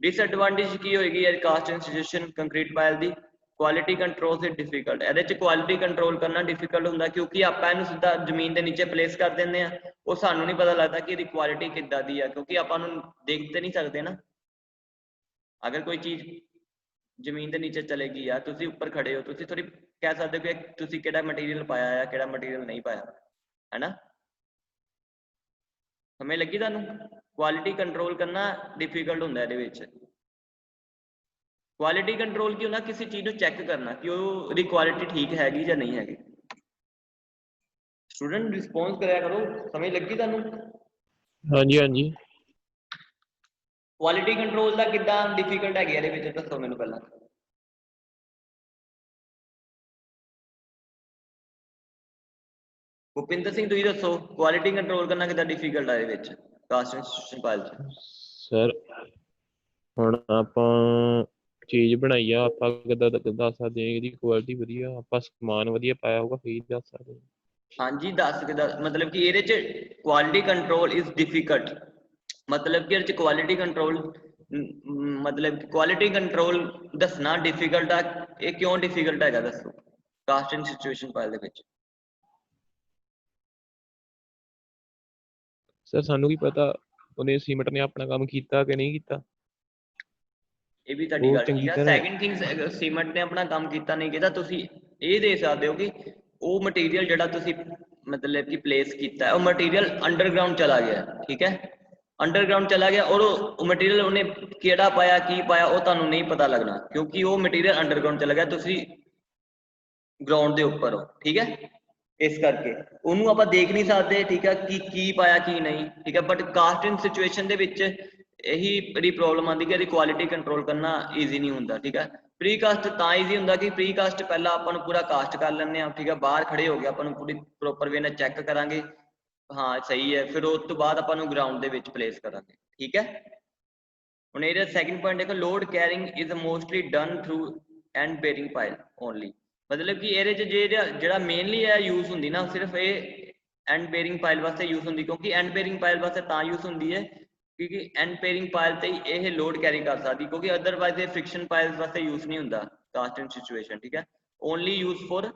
ਡਿਸਐਡਵਾਂਟੇਜ ਕੀ ਹੋਏਗੀ ਯਾਰ ਕਾਸਟ ਇੰਸਟੀਟਿਊਸ਼ਨ ਕੰਕਰੀਟ ਪਾਇਲ ਦੀ, ਕੁਆਲਿਟੀ ਕੰਟਰੋਲ ਤੇ ਡਿਫਿਕਲਟ। ਇਹਦੇ ਚ ਕੁਆਲਿਟੀ ਕੰਟਰੋਲ ਕਰਨਾ ਡਿਫਿਕਲਟ ਹੁੰਦਾ, ਕਿਉਂਕਿ ਆਪਾਂ ਇਹਨੂੰ ਸਿੱਧਾ ਜ਼ਮੀਨ ਦੇ ਨੀਚੇ ਪਲੇਸ ਕਰ ਦਿੰਦੇ ਆ, ਉਹ ਸਾਨੂੰ ਨਹੀਂ ਪਤਾ ਲੱਗਦਾ ਕਿ ਇਹਦੀ ਕੁਆਲਿਟੀ ਕਿੱਦਾਂ ਦੀ ਆ, ਕਿਉਂਕਿ ਆਪਾਂ ਨੂੰ ਦੇਖ ਤੇ ਨਹੀਂ ਸਕਦੇ ਨਾ। ਅਗਰ ਕੋਈ ਚੀਜ਼ ਜ਼ਮੀਨ ਦੇ ਨੀਚੇ ਚਲੇਗੀ ਆ, ਤੁਸੀਂ ਉੱਪਰ ਖੜੇ ਹੋ, ਤੁਸੀਂ ਥੋੜੀ ਕਹਿ ਸਕਦੇ ਹੋ ਕਿ ਤੁਸੀਂ ਕਿਹੜਾ ਮਟੀਰੀਅਲ ਪਾਇਆ ਆ ਕਿਹੜਾ ਮਟੀਰੀਅਲ ਨਹੀਂ ਪਾਇਆ, ਹੈ ਨਾ। ਸਮਝ ਲੱਗੀ ਤੁਹਾਨੂੰ? ਕੁਆਲਿਟੀ ਕੰਟਰੋਲ ਕਰਨਾ ਡਿਫਿਕਲਟ ਹੁੰਦਾ ਇਹਦੇ ਵਿੱਚ। ਕੁਆਲਿਟੀ ਕੰਟਰੋਲ ਕੀ ਹੁੰਦਾ, ਕਿਸੇ ਚੀਜ਼ ਨੂੰ ਚੈੱਕ ਕਰਨਾ ਕਿ ਉਹਦੀ ਕੁਆਲਿਟੀ ਠੀਕ ਹੈਗੀ ਜਾਂ ਨਹੀਂ ਹੈਗੀ। ਸਟੂਡੈਂਟ ਰਿਸਪੌਂਸ ਕਰਿਆ ਕਰੋ, ਸਮਝ ਲੱਗੀ ਤੁਹਾਨੂੰ? ਹਾਂਜੀ ਹਾਂਜੀ। ਕੁਆਲਿਟੀ ਕੰਟਰੋਲ ਦਾ ਕਿੱਦਾਂ ਡਿਫਿਕਲਟ ਹੈਗੀ ਇਹਦੇ ਵਿੱਚ, ਦੱਸੋ ਮੈਨੂੰ ਪਹਿਲਾਂ। ਭੁਪਿੰਦਰ ਸਿੰਘ ਤੁਸੀਂ ਦੱਸੋ ਕੁਆਲਿਟੀ ਕੰਟਰੋਲ ਕਰਨਾ ਕਿੱਦਾਂ ਡਿਫਿਕਲਟ ਆ ਇਹਦੇ ਵਿੱਚ ਕਾਸਟ ਇੰਸਟੀਟਿਊਸ਼ਨ ਫਾਈਲ ਚ। ਸਰ ਹੁਣ ਆਪਾਂ ਚੀਜ਼ ਬਣਾਈ ਆ, ਆਪਾਂ ਕਿੱਦਾਂ ਦੱਸ ਸਕਦੇ ਹਾਂ ਇਹਦੀ ਕੁਆਲਿਟੀ ਵਧੀਆ, ਆਪਾਂ ਸਮਾਨ ਵਧੀਆ ਪਾਇਆ ਹੋਊਗਾ ਫਿਰ ਦੱਸ ਸਕਦੇ ਹਾਂ। ਹਾਂਜੀ ਦੱਸ ਕੇ ਮਤਲਬ ਕਿ ਇਹਦੇ ਚ ਕੁਆਲਿਟੀ ਕੰਟਰੋਲ ਇਜ਼ ਡਿਫਿਕਲਟ, ਮਤਲਬ ਕਿ ਇਹਦੇ ਚ ਕੁਆਲਿਟੀ ਕੰਟਰੋਲ ਮਤਲਬ ਕੁਆਲਿਟੀ ਕੰਟਰੋਲ ਦੱਸਣਾ ਡਿਫਿਕਲਟ ਆ। ਇਹ ਕਿਉਂ ਡਿਫਿਕਲਟ ਹੈਗਾ ਦੱਸੋ ਕਾਸਟ ਇੰਸਟੀਟਿਊਸ਼ਨ ਫਾਈਲ ਦੇ ਵਿੱਚ। ਸਰ ਸਾਨੂੰ ਕੀ ਪਤਾ ਉਹਨੇ ਸੀਮੈਂਟ ਨੇ ਆਪਣਾ ਕੰਮ ਕੀਤਾ ਕਿ ਨਹੀਂ ਕੀਤਾ। ਇਹ ਵੀ ਤੁਹਾਡੀ ਉਹ ਗੱਲ ਠੀਕ ਚੰਗੀ ਹੈ। ਤਰ੍ਹਾਂ ਸੈਕਿੰਡ ਥਿੰਗ ਸੀਮੈਂਟ ਨੇ ਆਪਣਾ ਕੰਮ ਕੀਤਾ ਨਹੀਂ ਕੀਤਾ, ਤੁਸੀਂ ਇਹ ਦੇ ਸਕਦੇ ਹੋ ਕਿ ਉਹ ਮਟੀਰੀਅਲ ਜਿਹੜਾ ਤੁਸੀਂ ਮਤਲਬ ਕਿ ਪਲੇਸ ਕੀਤਾ ਹੈ ਉਹ ਮਟੀਰੀਅਲ ਅੰਡਰਗਰਾਉਂਡ ਚਲਾ ਗਿਆ, ਠੀਕ ਹੈ, ਅੰਡਰਗਰਾਉਂਡ ਚਲਾ ਗਿਆ ਔਰ ਉਹ ਮਟੀਰੀਅਲ ਉਹਨੇ ਕਿਹੜਾ ਪਾਇਆ ਕੀ ਪਾਇਆ ਉਹ ਤੁਹਾਨੂੰ ਨਹੀਂ ਪਤਾ ਲੱਗਣਾ, ਕਿਉਂਕਿ ਉਹ ਮਟੀਰੀਅਲ ਅੰਡਰਗਰਾਉਂਡ ਚਲਾ ਗਿਆ, ਤੁਸੀਂ ਗਰਾਊਂਡ ਦੇ ਉੱਪਰ ਹੋ, ਠੀਕ ਹੈ। ਇਸ ਕਰਕੇ ਉਹਨੂੰ ਆਪਾਂ ਦੇਖ ਨਹੀਂ ਸਕਦੇ, ਠੀਕ ਹੈ, ਕਿ ਕੀ ਪਾਇਆ ਕੀ ਨਹੀਂ, ਠੀਕ ਹੈ। ਬਟ ਕਾਸਟਿੰਗ ਸਿਚੁਏਸ਼ਨ ਦੇ ਵਿੱਚ ਇਹੀ ਬੜੀ ਪ੍ਰੋਬਲਮ ਆਉਂਦੀ ਕਿ ਇਹਦੀ ਕੁਆਲਿਟੀ ਕੰਟਰੋਲ ਕਰਨਾ ਈਜ਼ੀ ਨਹੀਂ ਹੁੰਦਾ, ਠੀਕ ਹੈ। ਪ੍ਰੀ ਕਾਸਟ ਤਾਂ ਈਜ਼ੀ ਹੁੰਦਾ ਕਿ ਪ੍ਰੀ ਕਾਸਟ ਪਹਿਲਾਂ ਆਪਾਂ ਨੂੰ ਪੂਰਾ ਕਾਸਟ ਕਰ ਲੈਂਦੇ ਹਾਂ, ਠੀਕ ਹੈ, ਬਾਹਰ ਖੜੇ ਹੋ ਗਏ ਆਪਾਂ ਨੂੰ ਪੂਰੀ ਪ੍ਰੋਪਰ ਵੇ ਨਾਲ ਚੈੱਕ ਕਰਾਂਗੇ ਹਾਂ ਸਹੀ ਹੈ, ਫਿਰ ਉਸ ਤੋਂ ਬਾਅਦ ਆਪਾਂ ਨੂੰ ਗਰਾਊਂਡ ਦੇ ਵਿੱਚ ਪਲੇਸ ਕਰਾਂਗੇ, ਠੀਕ ਹੈ। ਹੁਣ ਇਹਦਾ ਸੈਕਿੰਡ ਪੁਆਇੰਟ ਦੇਖੋ, load carrying is mostly done through and bearing Payal only, ਮਤਲਬ ਕਿ ਇਹਦੇ 'ਚ ਜਿਹੜਾ ਮੇਨਲੀ ਹੈ ਯੂਜ਼ ਹੁੰਦੀ ਨਾ ਸਿਰਫ ਇਹ ਐਂਡ ਬੇਰਿੰਗ ਪਾਇਲ ਵਾਸਤੇ ਯੂਜ਼ ਹੁੰਦੀ, ਕਿਉਂਕਿ ਐਂਡ ਬੇਰਿੰਗ ਪਾਇਲ ਵਾਸਤੇ ਤਾਂ ਯੂਜ਼ ਹੁੰਦੀ ਹੈ ਕਿਉਂਕਿ ਐਂਡ ਬੇਰਿੰਗ ਪਾਇਲ ਤੇ ਹੀ ਇਹ ਲੋਡ ਕੈਰੀ ਕਰ ਸਕਦੀ, ਕਿਉਂਕਿ ਅਦਰਵਾਈਜ਼ ਇਹ ਫ੍ਰਿਕਸ਼ਨ ਪਾਇਲ ਵਾਸਤੇ ਯੂਜ਼ ਨਹੀਂ ਹੁੰਦਾ ਕਾਸਟਿੰਗ ਸਿਚੁਏਸ਼ਨ, ਠੀਕ ਹੈ, only use for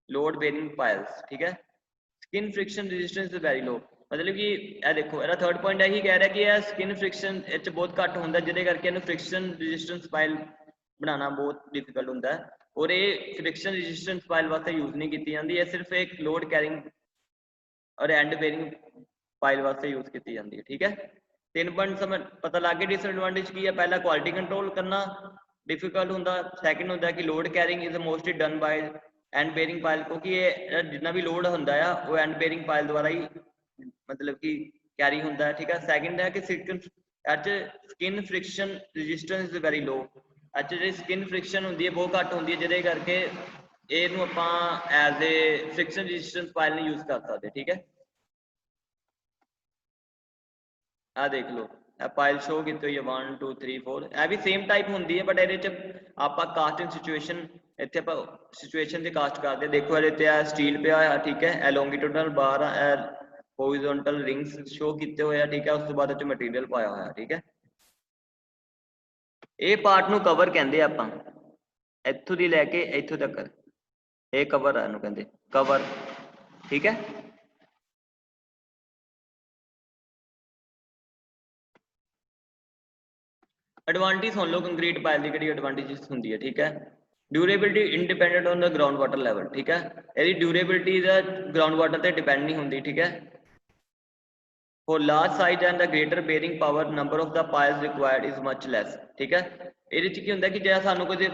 load bearing piles, ਠੀਕ ਹੈ। Skin friction resistance is very low, ਮਤਲਬ ਕਿ ਇਹ ਦੇਖੋ ਇਹਦਾ ਥਰਡ ਪੁਆਇੰਟ ਇਹੀ ਕਹਿ ਰਿਹਾ ਕਿ ਇਹ ਸਕਿਨ ਫ੍ਰਿਕਸ਼ਨ ਇਹ 'ਚ ਬਹੁਤ ਘੱਟ ਹੁੰਦਾ, ਜਿਹਦੇ ਕਰਕੇ ਇਹਨੂੰ ਫ੍ਰਿਕਸ਼ਨ ਰੈਜ਼ਿਸਟੈਂਸ ਪਾਇਲ ਬਣਾਉਣਾ ਬਹੁਤ ਡਿਫਿਕਲਟ ਹੁੰਦਾ ਹੈ, ਔਰ ਇਹ ਫ੍ਰਿਕਸ਼ਨ ਰੈਜ਼ਿਸਟੈਂਸ ਪਾਇਲ ਵਾਸਤੇ ਯੂਜ਼ ਨਹੀਂ ਕੀਤੀ ਜਾਂਦੀ, ਇਹ ਸਿਰਫ ਇੱਕ ਲੋਡ ਕੈਰਿੰਗ ਔਰ ਐਂਡ ਬੇਰਿੰਗ ਪਾਇਲ ਵਾਸਤੇ ਯੂਜ਼ ਕੀਤੀ ਜਾਂਦੀ ਹੈ, ਠੀਕ ਹੈ। 3 ਪੁਆਇੰਟ ਸਮਝ ਪਤਾ ਲੱਗ ਗਏ ਡਿਸਐਡਵਾਂਟੇਜ ਕੀ ਹੈ, ਪਹਿਲਾ ਕੁਆਲਿਟੀ ਕੰਟਰੋਲ ਕਰਨਾ ਡਿਫਿਕਲਟ ਹੁੰਦਾ, ਸੈਕਿੰਡ ਹੁੰਦਾ ਕਿ load carrying is mostly done by end bearing pile, ਕਿਉਂਕਿ ਇਹ ਜਿੰਨਾ ਵੀ ਲੋਡ ਹੁੰਦਾ ਆ ਉਹ ਐਂਡ ਬੇਰਿੰਗ ਪਾਇਲ ਦੁਆਰਾ ਹੀ ਮਤਲਬ ਕਿ ਕੈਰੀ ਹੁੰਦਾ ਹੈ, ਠੀਕ ਹੈ। ਸੈਕਿੰਡ ਹੈ ਕਿ skin friction resistance is very low, ਅੱਜ ਜਿਹੜੀ ਸਕਿਨ ਫ੍ਰਿਕਸ਼ਨ ਹੁੰਦੀ ਹੈ ਬਹੁਤ ਘੱਟ ਹੁੰਦੀ ਹੈ, ਜਿਹਦੇ ਕਰਕੇ ਇਹਨੂੰ ਆਪਾਂ ਐਜ਼ ਏ ਫ੍ਰਿਕਸ਼ਨ ਰੈਜ਼ਿਸਟੈਂਸ ਪਾਇਲ ਨਹੀਂ ਯੂਜ਼ ਕਰ ਸਕਦੇ, ਠੀਕ ਹੈ। ਆ ਦੇਖ ਲਓ ਇਹ ਪਾਇਲ ਸ਼ੋ ਕੀਤੀ ਹੋਈ ਹੈ 1 2 3 4, ਇਹ ਵੀ ਸੇਮ ਟਾਈਪ ਹੁੰਦੀ ਹੈ, ਬਟ ਇਹਦੇ 'ਚ ਆਪਾਂ ਕਾਸਟਿੰਗ ਸਿਚੁਏਸ਼ਨ ਇੱਥੇ ਆਪਾਂ ਸਿਚੁਏਸ਼ਨ ਤੇ ਕਾਸਟ ਕਰਦੇ, ਦੇਖੋ ਇਹਦੇ ਤੇ ਆ ਸਟੀਲ ਪਿਆ ਹੋਇਆ, ਠੀਕ ਹੈ, ਇਹ ਲੌਂਗੀਟਿਊਡਨਲ ਬਾਰ ਆ, ਇਹ ਹੋਰੀਜ਼ੋਨਟਲ ਰਿੰਗਸ ਸ਼ੋ ਕੀਤੇ ਹੋਏ ਆ, ਠੀਕ ਹੈ, ਉਸ ਤੋਂ ਬਾਅਦ ਇਹ 'ਚ ਮਟੀਰੀਅਲ ਪਾਇਆ ਹੋਇਆ, ਠੀਕ ਹੈ। ਇਹ ਪਾਰਟ ਨੂੰ ਕਵਰ ਕਹਿੰਦੇ ਆ ਆਪਾਂ, ਇੱਥੋਂ ਦੀ ਲੈ ਕੇ ਇੱਥੋਂ ਤੱਕ ਇਹ ਕਵਰ ਆ, ਇਹਨੂੰ ਕਹਿੰਦੇ ਕਵਰ, ਠੀਕ ਹੈ। ਐਡਵਾਂਟੇਜ ਸੁਣ ਲਓ ਕੰਕਰੀਟ ਪਾਇਲ ਦੀ ਕਿਹੜੀ ਐਡਵਾਂਟੇਜਸ ਹੁੰਦੀ ਹੈ, ਠੀਕ ਹੈ। Durability independent on the ground water level, ਠੀਕ ਹੈ, ਇਹਦੀ ਡਿਊਰੇਬਿਲਿਟੀ ਦਾ ਗਰਾਊਂਡ ਵਾਟਰ ਤੇ ਡਿਪੈਂਡ ਨਹੀਂ ਹੁੰਦੀ, ਠੀਕ ਹੈ। For large size and the greater bearing power, number of the piles required is much less, ठीक है। ਇਹਦੇ 'ਚ ਕੀ ਹੁੰਦਾ ਕਿ ਜੇ ਸਾਨੂੰ ਕੋਈ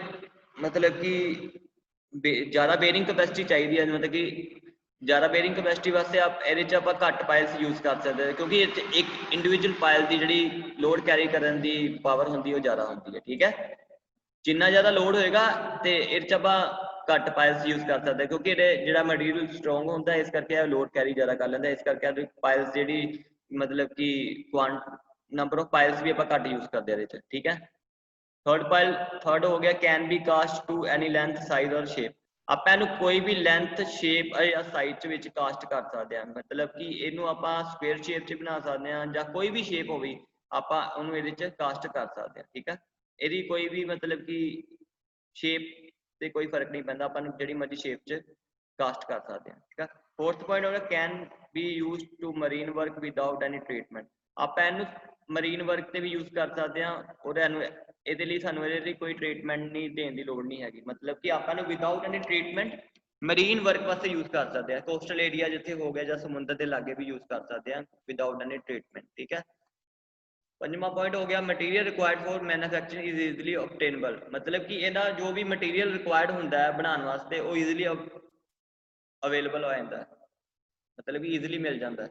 ਮਤਲਬ ਕਿ ਜ਼ਿਆਦਾ ਬੇਰਿੰਗ ਕਪੈਸਿਟੀ ਚਾਹੀਦੀ ਹੈ, ਮਤਲਬ ਕਿ ਜ਼ਿਆਦਾ ਬੇਰਿੰਗ ਕਪੈਸਿਟੀ ਵਾਸਤੇ ਇਹਦੇ 'ਚ ਆਪਾਂ ਘੱਟ ਪਾਇਲਸ ਯੂਜ਼ ਕਰ ਸਕਦੇ ਹਾਂ, ਕਿਉਂਕਿ ਇਹ 'ਚ ਇੱਕ ਇੰਡੀਵਿਜੂਅਲ ਪਾਇਲ ਦੀ ਜਿਹੜੀ ਲੋਡ ਕੈਰੀ ਕਰਨ ਦੀ ਪਾਵਰ ਹੁੰਦੀ ਉਹ ਜ਼ਿਆਦਾ ਹੁੰਦੀ ਹੈ, ਠੀਕ ਹੈ। ਜਿੰਨਾ ਜ਼ਿਆਦਾ ਲੋਡ ਹੋਏਗਾ ਤੇ ਇਹਦੇ 'ਚ ਆਪਾਂ ਘੱਟ ਪਾਇਲਸ ਯੂਜ਼ ਕਰ ਸਕਦੇ, ਕਿਉਂਕਿ ਇਹਦੇ ਜਿਹੜਾ ਮਟੀਰੀਅਲ ਸਟਰੋਂਗ ਹੁੰਦਾ ਇਸ ਕਰਕੇ ਇਹ ਲੋਡ ਕੈਰੀ ਜ਼ਿਆਦਾ ਕਰ ਲੈਂਦਾ, ਇਸ ਕਰਕੇ ਇਹਦੀ ਪਾਇਲਸ ਜਿਹੜੀ ਮਤਲਬ ਕਿ ਨੰਬਰ ਆਫ ਪਾਇਲਸ ਵੀ ਆਪਾਂ ਘੱਟ ਯੂਜ਼ ਕਰਦੇ ਇਹਦੇ 'ਚ, ਠੀਕ ਹੈ। ਥਰਡ ਹੋ ਗਿਆ can be cast to any length size or shape, ਆਪਾਂ ਇਹਨੂੰ ਕੋਈ ਵੀ ਲੈਂਥ ਸ਼ੇਪ ਜਾਂ ਸਾਈਜ਼ ਵਿੱਚ ਕਾਸਟ ਕਰ ਸਕਦੇ ਹਾਂ, ਮਤਲਬ ਕਿ ਇਹਨੂੰ ਆਪਾਂ ਸਕੁਅਰ ਸ਼ੇਪ 'ਚ ਬਣਾ ਸਕਦੇ ਹਾਂ ਜਾਂ ਕੋਈ ਵੀ ਸ਼ੇਪ ਹੋਵੇ ਆਪਾਂ ਉਹਨੂੰ ਇਹਦੇ 'ਚ ਕਾਸਟ ਕਰ ਸਕਦੇ ਹਾਂ, ਠੀਕ ਹੈ। ਇਹਦੀ ਕੋਈ ਵੀ ਮਤਲਬ ਕਿ ਸ਼ੇਪ ਤੇ ਕੋਈ ਫਰਕ ਨਹੀਂ ਪੈਂਦਾ, ਆਪਾਂ ਨੂੰ ਜਿਹੜੀ ਮਰਜ਼ੀ ਸ਼ੇਪ 'ਚ ਕਾਸਟ ਕਰ ਸਕਦੇ ਹਾਂ, ਠੀਕ ਹੈ। ਫੋਰਥ ਪੁਆਇੰਟ ਹੋ ਗਿਆ can be used to marine work without any treatment, ਆਪਾਂ ਇਹਨੂੰ ਮਰੀਨ ਵਰਕ ਤੇ ਵੀ ਯੂਜ਼ ਕਰ ਸਕਦੇ ਹਾਂ, ਔਰ ਇਹਦੇ ਲਈ ਸਾਨੂੰ ਇਹਦੇ ਲਈ ਕੋਈ ਟ੍ਰੀਟਮੈਂਟ ਨਹੀਂ ਦੇਣ ਦੀ ਲੋੜ ਨਹੀਂ ਹੈਗੀ, ਮਤਲਬ ਕਿ ਆਪਾਂ ਨੂੰ without any treatment marine work ਵਾਸਤੇ ਯੂਜ਼ ਕਰ ਸਕਦੇ ਹਾਂ, ਕੋਸਟਲ ਏਰੀਆ ਜਿੱਥੇ ਹੋ ਗਿਆ ਜਾਂ ਸਮੁੰਦਰ ਦੇ ਲਾਗੇ ਵੀ ਯੂਜ਼ ਕਰ ਸਕਦੇ ਹਾਂ ਵਿਦਆਊਟ ਐਨੀ ਟ੍ਰੀਟਮੈਂਟ, ਠੀਕ ਹੈ। ਪੰਜਵਾਂ ਪੁਆਇੰਟ ਹੋ ਗਿਆ material required for manufacturing is easily obtainable, ਮਤਲਬ ਕਿ ਇਹਦਾ ਜੋ ਵੀ ਮਟੀਰੀਅਲ ਰਿਕੁਆਇਰਡ ਹੁੰਦਾ ਹੈ ਬਣਾਉਣ ਵਾਸਤੇ ਉਹ ਈਜ਼ੀਲੀ ਅਵੇਲੇਬਲ ਹੋ ਜਾਂਦਾ, ਮਤਲਬ ਕਿ ਈਜ਼ੀਲੀ ਮਿਲ ਜਾਂਦਾ ਹੈ।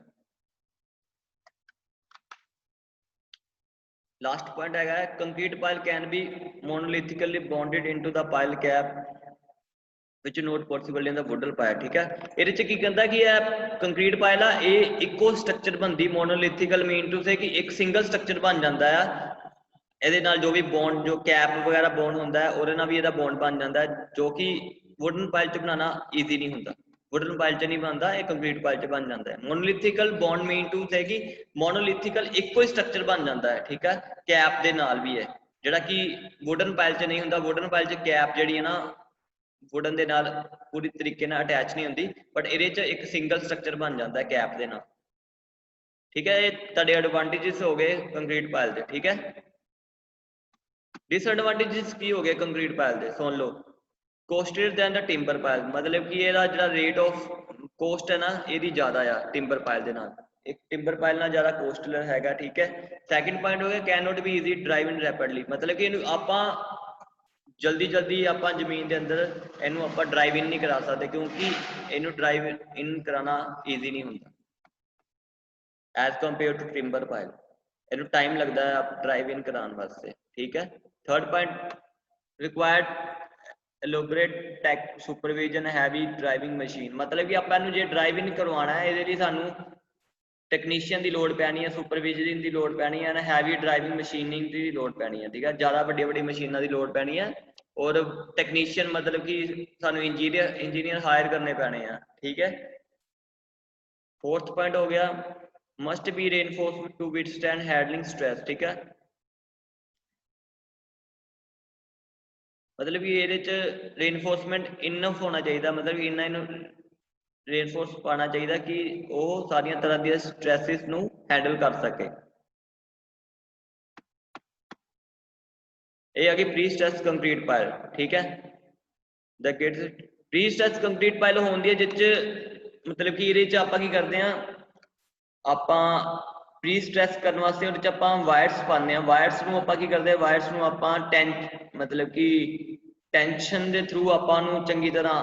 ਲਾਸਟ ਪੁਆਇੰਟ ਹੈਗਾ concrete pile can be monolithically bonded into the pile cap which not possible in the wooden pile, ਠੀਕ ਹੈ। ਇਹਦੇ 'ਚ ਕੀ ਕਹਿੰਦਾ ਕਿ ਇਹ ਕੰਕਰੀਟ ਪਾਇਲ ਆ, ਇਹ ਇੱਕੋ ਸਟਰਕਚਰ ਬਣਦੀ ਮੋਨੋਲਿਥਿਕਲ ਮੀਨ ਟੂ ਸੇ ਕਿ ਇੱਕ ਸਿੰਗਲ ਸਟਰਕਚਰ ਬਣ ਜਾਂਦਾ ਆ, ਇਹਦੇ ਨਾਲ ਜੋ ਵੀ ਬੌਂਡ ਜੋ ਕੈਪ ਵਗੈਰਾ ਬੌਂਡ ਹੁੰਦਾ ਹੈ ਉਹਦੇ ਨਾਲ ਵੀ ਇਹਦਾ ਬੌਂਡ ਬਣ ਜਾਂਦਾ ਹੈ, ਜੋ ਕਿ ਵੁਡਨ ਪਾਇਲ 'ਚ ਬਣਾਉਣਾ ਈਜ਼ੀ ਨਹੀਂ ਹੁੰਦਾ, ਵੁਡਨ ਪਾਇਲ 'ਚ ਨਹੀਂ ਬਣਦਾ, ਇਹ ਕੰਕਰੀਟ ਪਾਇਲ 'ਚ ਬਣ ਜਾਂਦਾ ਹੈ। ਮੋਨੋਲਿਥਿਕਲ ਬੌਂਡ ਮੀਨ ਟੂ ਸੇ ਕਿ ਮੋਨੋਲਿਥਿਕਲ ਇੱਕੋ ਹੀ ਸਟਰਕਚਰ ਬਣ ਜਾਂਦਾ ਹੈ, ਠੀਕ ਹੈ, ਕੈਪ ਦੇ ਨਾਲ ਵੀ ਹੈ, ਜਿਹੜਾ ਕਿ ਵੁਡਨ ਪਾਇਲ 'ਚ ਨਹੀਂ ਹੁੰਦਾ। ਵੁਡਨ ਪਾਇਲ 'ਚ ਕੈਪ ਜਿਹੜੀ ਹੈ ਨਾ ਵੁਡਨ ਦੇ ਨਾਲ ਪੂਰੀ ਤਰੀਕੇ ਨਾਲ ਅਟੈਚ ਨਹੀਂ ਹੁੰਦੀ, ਬਟ ਇਹਦੇ 'ਚ ਇੱਕ ਸਿੰਗਲ ਸਟਰਕਚਰ ਬਣ ਜਾਂਦਾ ਹੈ ਕੈਪ ਦੇ ਨਾਲ, ਠੀਕ ਹੈ। ਇਹ ਤੁਹਾਡੇ ਐਡਵਾਂਟੇਜਸ ਹੋ ਗਏ ਕੰਕਰੀਟ ਪਾਇਲ ਦੇ, ਠੀਕ ਹੈ। ਡਿਸਐਡਵਾਂਟੇਜਸ ਕੀ ਹੋ ਗਏ ਕੰਕਰੀਟ ਪਾਇਲ ਦੇ ਸੁਣ ਲਓ। ਕੋਸਟਡ ਦੈਨ ਦਾ ਟਿੰਬਰ ਪਾਇਲ, ਮਤਲਬ ਕਿ ਇਹਦਾ ਜਿਹੜਾ ਰੇਟ ਆਫ ਕੋਸਟ ਹੈ ਨਾ ਇਹਦੀ ਜ਼ਿਆਦਾ ਆ ਟਿੰਬਰ ਪਾਇਲ ਦੇ ਨਾਲ, ਇੱਕ ਟਿੰਬਰ ਪਾਇਲ ਨਾਲ ਜ਼ਿਆਦਾ ਕੋਸਟਲਰ ਹੈਗਾ। ਠੀਕ ਹੈ। ਸੈਕਿੰਡ ਪੁਆਇੰਟ ਹੋ ਗਿਆ can note B easy drive in rapidly, ਮਤਲਬ ਕਿ ਇਹਨੂੰ ਆਪਾਂ ਜਲਦੀ ਆਪਾਂ ਜ਼ਮੀਨ ਦੇ ਅੰਦਰ ਇਹਨੂੰ ਆਪਾਂ ਡਰਾਈਵ ਇਨ ਨਹੀਂ ਕਰਾ ਸਕਦੇ, ਕਿਉਂਕਿ ਇਹਨੂੰ ਡਰਾਈਵ ਇਨ ਕਰਾਉਣਾ ਈਜ਼ੀ ਨਹੀਂ ਹੁੰਦਾ ਐਜ਼ ਕੰਪੇਅਰ ਟੂ ਟਿੰਬਰ ਪਾਇਲ, ਇਹਨੂੰ ਟਾਈਮ ਲੱਗਦਾ ਹੈ ਡਰਾਈਵ ਇਨ ਕਰਾਉਣ ਵਾਸਤੇ। ਠੀਕ ਹੈ। Third point required elaborate tech supervision heavy driving machine, मतलब कि ਆਪਾਂ ਨੂੰ ਜੇ ਡਰਾਈਵ ਇਨ ਕਰਵਾਉਣਾ ਹੈ ਇਹਦੇ ਲਈ ਸਾਨੂੰ ਟੈਕਨੀਸ਼ੀਅਨ ਦੀ ਲੋੜ ਪੈਣੀ ਹੈ, ਸੁਪਰਵਾਈਜ਼ਰਿੰਗ ਦੀ ਲੋੜ ਪੈਣੀ ਹੈ, ਹੈਵੀ ਡਰਾਈਵਿੰਗ ਮਸ਼ੀਨਿੰਗ ਦੀ ਲੋੜ ਪੈਣੀ ਹੈ। ਠੀਕ ਹੈ। ਜ਼ਿਆਦਾ ਵੱਡੀ ਮਸ਼ੀਨਾਂ ਦੀ ਲੋੜ ਪੈਣੀ ਹੈ ਔਰ ਟੈਕਨੀਸ਼ੀਅਨ ਮਤਲਬ ਕਿ ਸਾਨੂੰ ਇੰਜੀਨੀਅਰ ਹਾਇਰ ਕਰਨੇ ਪੈਣੇ ਆ। ਠੀਕ ਹੈ। ਫੋਰਥ ਪੁਆਇੰਟ ਹੋ ਗਿਆ must B reinforcement to withstand handling stress। ਠੀਕ ਹੈ। मतलब कि ਇਹਦੇ ਚ reinforcement ਇਨਫ ਹੋਣਾ ਚਾਹੀਦਾ, मतलब कि ਇੰਨਾ ਇਹਨੂੰ reinforce ਪਾਣਾ ਚਾਹੀਦਾ ਕਿ ਉਹ ਸਾਰੀਆਂ ਤਰ੍ਹਾਂ ਦੀਆਂ ਸਟ੍ਰੈਸਿਸ ਨੂੰ ਹੈਂਡਲ ਕਰ ਸਕੇ। ਇਹ ਆ ਕਿ ਪ੍ਰੀ ਸਟ੍ਰੈਸ ਕੰਕਰੀਟ ਪਾਇਲ। ਠੀਕ ਹੈ। ਦ ਗੇਟ ਪ੍ਰੀ ਸਟ੍ਰੈਸ ਕੰਕਰੀਟ ਪਾਇਲ ਹੁੰਦੀ ਹੈ ਜਿਸ ਚ मतलब कि ਇਹਦੇ ਚ ਆਪਾਂ ਕੀ ਕਰਦੇ ਆ, ਆਪਾਂ ਪ੍ਰੀ ਸਟ੍ਰੈਸ ਕਰਨ ਵਾਸਤੇ ਉਹਦੇ ਚ ਆਪਾਂ ਵਾਇਰਸ ਪਾਉਂਦੇ ਆ। ਵਾਇਰਸ ਨੂੰ ਆਪਾਂ ਕੀ ਕਰਦੇ ਆ, ਵਾਇਰਸ ਨੂੰ ਆਪਾਂ मतलब कि ਟੈਂਸ਼ਨ ਦੇ ਥਰੂ ਆਪਾਂ ਨੂੰ ਚੰਗੀ ਤਰ੍ਹਾਂ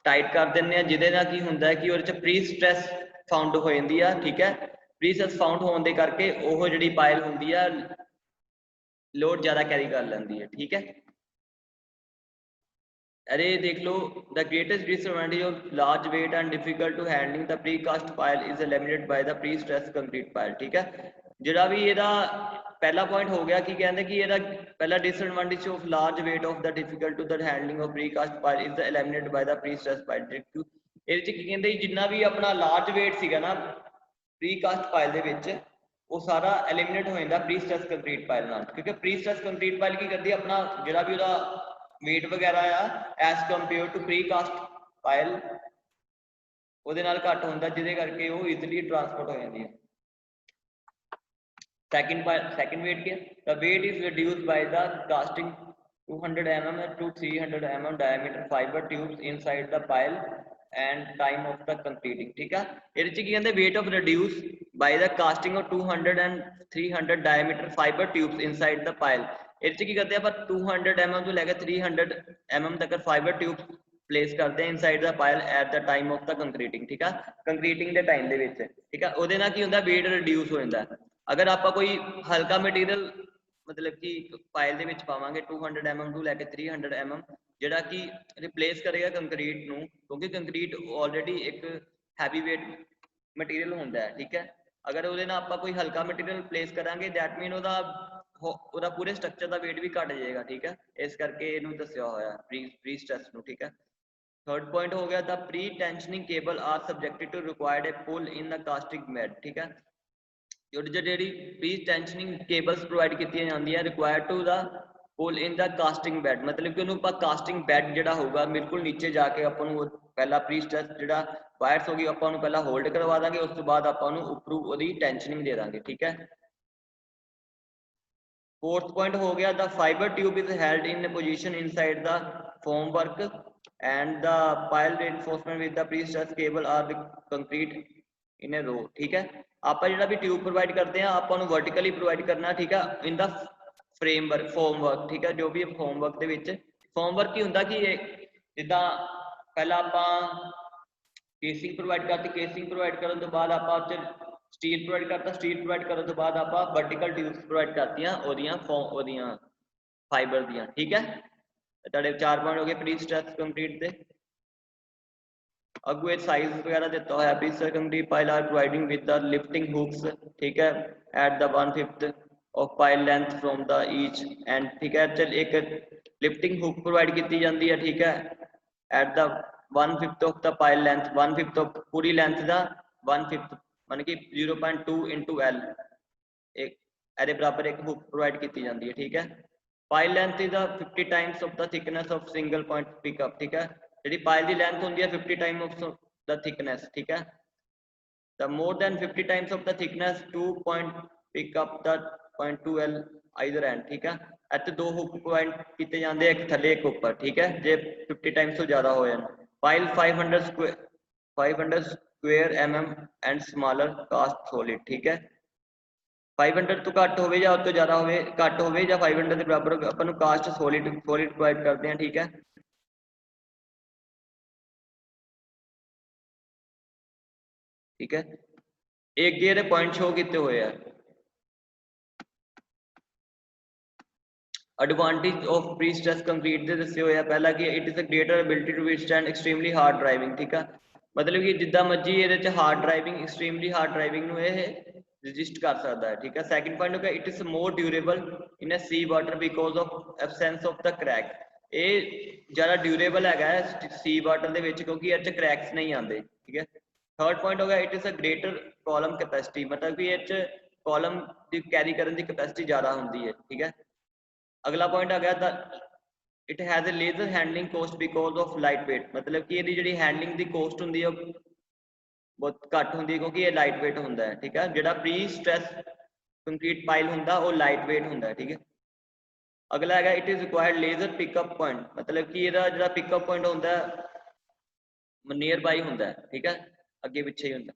ਟਾਈਟ ਕਰ ਦਿੰਦੇ ਆ, ਜਿਹਦੇ ਨਾਲ ਕੀ ਹੁੰਦਾ ਹੈ ਕਿ ਉਹਦੇ ਚ ਪ੍ਰੀ ਸਟ੍ਰੈਸ ਫਾਊਂਡ ਹੋ ਜਾਂਦੀ ਆ। ਠੀਕ ਹੈ। ਪ੍ਰੀ ਸਟ੍ਰੈਸ ਫਾਊਂਡ ਹੋਣ ਦੇ ਕਰਕੇ ਉਹ ਜਿਹੜੀ ਪਾਇਲ ਹੁੰਦੀ ਆ ਲੋਡ ਜ਼ਿਆਦਾ ਕੈਰੀ ਕਰ ਲੈਂਦੀ ਹੈ। ਠੀਕ ਹੈ। अरे देख लो the greatest disadvantage of large weight and difficult to handling the precast pile is eliminated by the pre-stressed concrete pile। ठीक है। ਜਿਹੜਾ ਵੀ ਇਹਦਾ ਪਹਿਲਾ ਪੁਆਇੰਟ ਹੋ ਗਿਆ ਕਿ ਕਹਿੰਦੇ ਕਿ ਇਹਦਾ ਪਹਿਲਾ disadvantage of large weight of the difficult to the handling of precast pile is eliminated by the pre-stressed pile। ਇਹਦੇ ਚ ਕੀ ਕਹਿੰਦੇ ਜਿੰਨਾ ਵੀ ਆਪਣਾ ਲਾਰਜ weight ਸੀਗਾ ਨਾ precast pile ਦੇ ਵਿੱਚ ਉਹ ਸਾਰਾ ਐਲੀਮੀਨੇਟ ਹੋ ਜਾਂਦਾ ਪ੍ਰੀ ਸਟ੍ਰੈਸ ਕੰਕਰੀਟ ਪਾਇਲ ਨਾਲ, ਕਿਉਂਕਿ ਪ੍ਰੀ ਸਟ੍ਰੈਸ ਕੰਕਰੀਟ ਪਾਇਲ ਕੀ ਕਰਦੀ ਆਪਣਾ ਜਿਹੜਾ ਵੀ ਉਹਦਾ weight ਵਗੈਰਾ ਆ ਐਸ ਕੰਪੇਅਰ ਟੂ ਪ੍ਰੀਕਾਸਟ ਪਾਇਲ ਉਹਦੇ ਨਾਲ ਘੱਟ ਹੁੰਦਾ, ਜਿਹਦੇ ਕਰਕੇ ਉਹ ਈਜ਼ੀਲੀ ਟਰਾਂਸਪੋਰਟ ਹੋ ਜਾਂਦੀ ਹੈ। second weight क्या, the weight is reduced by the casting 200 mm to 300 mm diameter fiber tubes inside the pile and time of the concreting। ठीक है। ਇਹਦੇ ਚ ਕੀ ਕਹਿੰਦੇ weight of reduce by the casting of 200 and 300 diameter fiber tubes inside the pile। ਇਹਦੇ ਚ ਕੀ ਕਰਦੇ ਆਪਾਂ 200 mm ਤੋਂ ਲੈ ਕੇ 300 mm ਤੱਕ fiber tubes ਪਲੇਸ ਕਰਦੇ ਆ inside the pile at the time of the concreting. ਠੀਕ ਆ। ਕੰਕਰੀਟਿੰਗ ਦੇ ਟਾਈਮ ਦੇ ਵਿੱਚ। ਠੀਕ ਆ। ਉਹਦੇ ਨਾਲ ਕੀ ਹੁੰਦਾ weight ਰਿਡਿਊਸ ਹੋ ਜਾਂਦਾ। अगर आप कोई हल्का मटीरियल मतलब कि पाइल ਦੇ ਵਿੱਚ ਪਾਵਾਂਗੇ 200 mm ਤੋਂ ਲੈ ਕੇ 300 mm ਜਿਹੜਾ ਕਿ ਰਿਪਲੇਸ ਕਰੇਗਾ ਕੰਕਰੀਟ ਨੂੰ, ਕਿਉਂਕਿ ਕੰਕਰੀਟ ਆਲਰੇਡੀ ਇੱਕ ਹੈਵੀ weight ਮਟੀਰੀਅਲ ਹੁੰਦਾ ਹੈ। ਠੀਕ ਹੈ। ਅਗਰ ਉਹਦੇ ਨਾਲ ਆਪਾਂ ਕੋਈ ਹਲਕਾ ਮਟੀਰੀਅਲ ਪਲੇਸ ਕਰਾਂਗੇ ਦੈਟ ਮੀਨ ਉਹਦਾ ਪੂਰੇ ਸਟਰਕਚਰ ਦਾ weight ਵੀ ਘਟ ਜਾਏਗਾ। ਠੀਕ ਹੈ। ਇਸ ਕਰਕੇ ਇਹਨੂੰ ਦੱਸਿਆ ਹੋਇਆ ਪ੍ਰੀ ਸਟ੍ਰੈਸ ਨੂੰ। ਠੀਕ ਹੈ। थर्ड पॉइंट हो गया the pre tensioning cable are subjected to required a pull in the casting bed. ठीक है। ਜਿਹੜੀ ਪ੍ਰੀ ਟੈਂਸ਼ਨਿੰਗ ਕੇਬਲਸ ਪ੍ਰੋਵਾਈਡ ਕੀਤੀਆਂ ਜਾਂਦੀਆਂ required to the pull in the casting bed, ਮਤਲਬ ਕਿ ਉਹਨੂੰ ਆਪਾਂ ਕਾਸਟਿੰਗ ਬੈਡ ਜਿਹੜਾ ਹੋਊਗਾ ਬਿਲਕੁਲ ਨੀਚੇ ਜਾ ਕੇ ਆਪਾਂ ਨੂੰ ਪਹਿਲਾ ਪ੍ਰੀ ਸਟ੍ਰੈਸ ਜਿਹੜਾ ਵਾਇਰਸ ਹੋਗੀ ਆਪਾਂ ਉਹਨੂੰ ਪਹਿਲਾਂ ਹੋਲਡ ਕਰਵਾ ਦਾਂਗੇ, ਉਸ ਤੋਂ ਬਾਅਦ ਆਪਾਂ ਉਹਨੂੰ ਉੱਪਰੋਂ ਉਹਦੀ ਟੈਂਸ਼ਨਿੰਗ ਦੇ ਦਾਂਗੇ। ਠੀਕ ਹੈ। फोर्थ पॉइंट हो गया the fibre tube is held in position inside the formwork and the pile reinforcement with the prestress cable are concrete in a row. ठीक है। ਆਪਾਂ ਜਿਹੜਾ ਵੀ ਟਿਊਬ ਪ੍ਰੋਵਾਈਡ ਕਰਦੇ ਆ ਆਪਾਂ ਨੂੰ ਵਰਟੀਕਲੀ ਪ੍ਰੋਵਾਈਡ ਕਰਨਾ। ਠੀਕ ਆ। ਇਨ ਦਾ ਫਰੇਮਵਰਕ ਫਾਰਮਵਰਕ। ਠੀਕ ਹੈ। ਜੋ ਵੀ ਫਾਰਮਵਰਕ ਦੇ ਵਿੱਚ ਫਾਰਮਵਰਕ ਕੀ ਹੁੰਦਾ ਕਿ ਜਿੱਦਾਂ ਪਹਿਲਾਂ ਆਪਾਂ ਕੇਸਿੰਗ ਪ੍ਰੋਵਾਈਡ ਕਰਤੀ, ਕੇਸਿੰਗ ਪ੍ਰੋਵਾਈਡ ਕਰਨ ਤੋਂ ਬਾਅਦ ਆਪਾਂ ਸਟੀਲ ਪ੍ਰੋਵਾਈਡ ਕਰਤਾ, ਸਟੀਲ ਪ੍ਰੋਵਾਈਡ ਕਰਨ ਤੋਂ ਬਾਅਦ ਆਪਾਂ ਵਰਟੀਕਲ ਟਿਊਬਸ ਪ੍ਰੋਵਾਈਡ ਕਰਤੀਆਂ ਉਹਦੀਆਂ ਫਾਈਬਰ ਦੀਆਂ। ਠੀਕ ਹੈ। ਤੁਹਾਡੇ 4 ਪੁਆਇੰਟ ਹੋ ਗਏ ਪ੍ਰੀ ਸਟ੍ਰੈਸ ਕੰਕਰੀਟ ਦੇ। अगू साइज वगैरह देता है pre concrete pile are providing with the lifting hooks. ठीक है। At the 1/5 of pile length from the each end. ठीक है। चल एक लिफ्टिंग हुक प्रोवाइड की जाती है। ठीक है। At the 1/5 of the pile length, 1/5 of पूरी लेंथ का 1/5 मान कि 0.2 into L एक एरे बराबर एक हुक प्रोवाइड की जाती है। ठीक है। Pile length is 50 times of the thickness of single point pickup. ठीक है। ਜਿਹੜੀ ਪਾਇਲ ਦੀ ਲੈਂਥ ਹੁੰਦੀ ਹੈ 50 ਟਾਈਮ ਆਫ ਦਾ ਥਿਕਨੈਸ। ਠੀਕ ਹੈ। the more than 50 times of the thickness 2 point pick up the 0.2 L either and, ਠੀਕ ਹੈ। ਇੱਥੇ ਦੋ ਹੁੱਕ ਪੁਆਇੰਟ ਕੀਤੇ ਜਾਂਦੇ, ਇੱਕ ਥੱਲੇ ਇੱਕ ਉੱਪਰ, ਠੀਕ ਹੈ। ਜੇ 50 ਟਾਈਮਸ ਤੋਂ ਜ਼ਿਆਦਾ ਹੋ ਜਾਣ, pile 500 square mm and smaller cast solid, ਠੀਕ ਹੈ। 500 ਤੋਂ ਘੱਟ ਹੋਵੇ ਜਾਂ ਉਸ ਤੋਂ ਜ਼ਿਆਦਾ ਹੋਵੇ, ਘੱਟ ਹੋਵੇ ਜਾਂ 500 ਦੇ ਬਰਾਬਰ ਹੋਵੇ, ਆਪਾਂ ਨੂੰ ਕਾਸਟ ਸੋਲਿਡ ਪ੍ਰੋਵਾਈਡ ਕਰਦੇ ਹਾਂ, ਠੀਕ ਹੈ। ਠੀਕ ਹੈ, ਇਹ ਅੱਗੇ ਇਹਦੇ ਪੁਆਇੰਟ ਸ਼ੋ ਕੀਤੇ ਹੋਏ ਆ। Advantage of prestress concrete ਦੇ ਦੱਸੇ ਹੋਏ ਆ। ਪਹਿਲਾ ਕਿ it is a greater ability to withstand extremely hard driving, ਠੀਕ ਆ। ਮਤਲਬ ਕਿ ਜਿੱਦਾਂ ਮਰਜੀ ਇਹਦੇ ਚ hard driving, extremely hard driving ਨੂੰ ਇਹ ਰਜਿਸਟ ਕਰ ਸਕਦਾ ਹੈ, ਠੀਕ ਹੈ। ਸੈਕੰਡ ਪੁਆਇੰਟ ਹੋ ਗਿਆ it is more durable in a sea water because of absence of the crack. ਇਹ ਜ਼ਿਆਦਾ ਡਿਊਰੇਬਲ ਹੈਗਾ ਹੈ ਸੀ ਵਾਟਰ ਦੇ ਵਿੱਚ, ਕਿਉਂਕਿ ਇਹ ਚ ਕ੍ਰੈਕਸ ਨਹੀਂ ਆਉਂਦੇ, ਠੀਕ ਹੈ। ਥਰਡ ਪੁਆਇੰਟ ਹੋ ਗਿਆ it is a greater column capacity, ਮਤਲਬ ਕਿ ਇਹ ਚ ਕਾਲਮ ਦੀ ਕੈਰੀ ਕਰਨ ਦੀ ਕੈਪੈਸਿਟੀ ਜ਼ਿਆਦਾ ਹੁੰਦੀ ਹੈ, ਠੀਕ ਹੈ। अगला पॉइंट आ गया it has a larger handling cost because of light weight, मतलब कि ये जी हैंडलिंग की कॉस्ट होंगी बहुत घट होंगी क्योंकि ये लाइट वेट होंगे है, ठीक है। जो प्री स्ट्रेस कंक्रीट पाइल होंगे वो लाइट वेट होंगे, ठीक है। अगला है it is required larger pickup point, मतलब कि ये जो पिकअप पॉइंट होंगे नियर बाई होंगे, ठीक है, अगे पिछे ही होंगे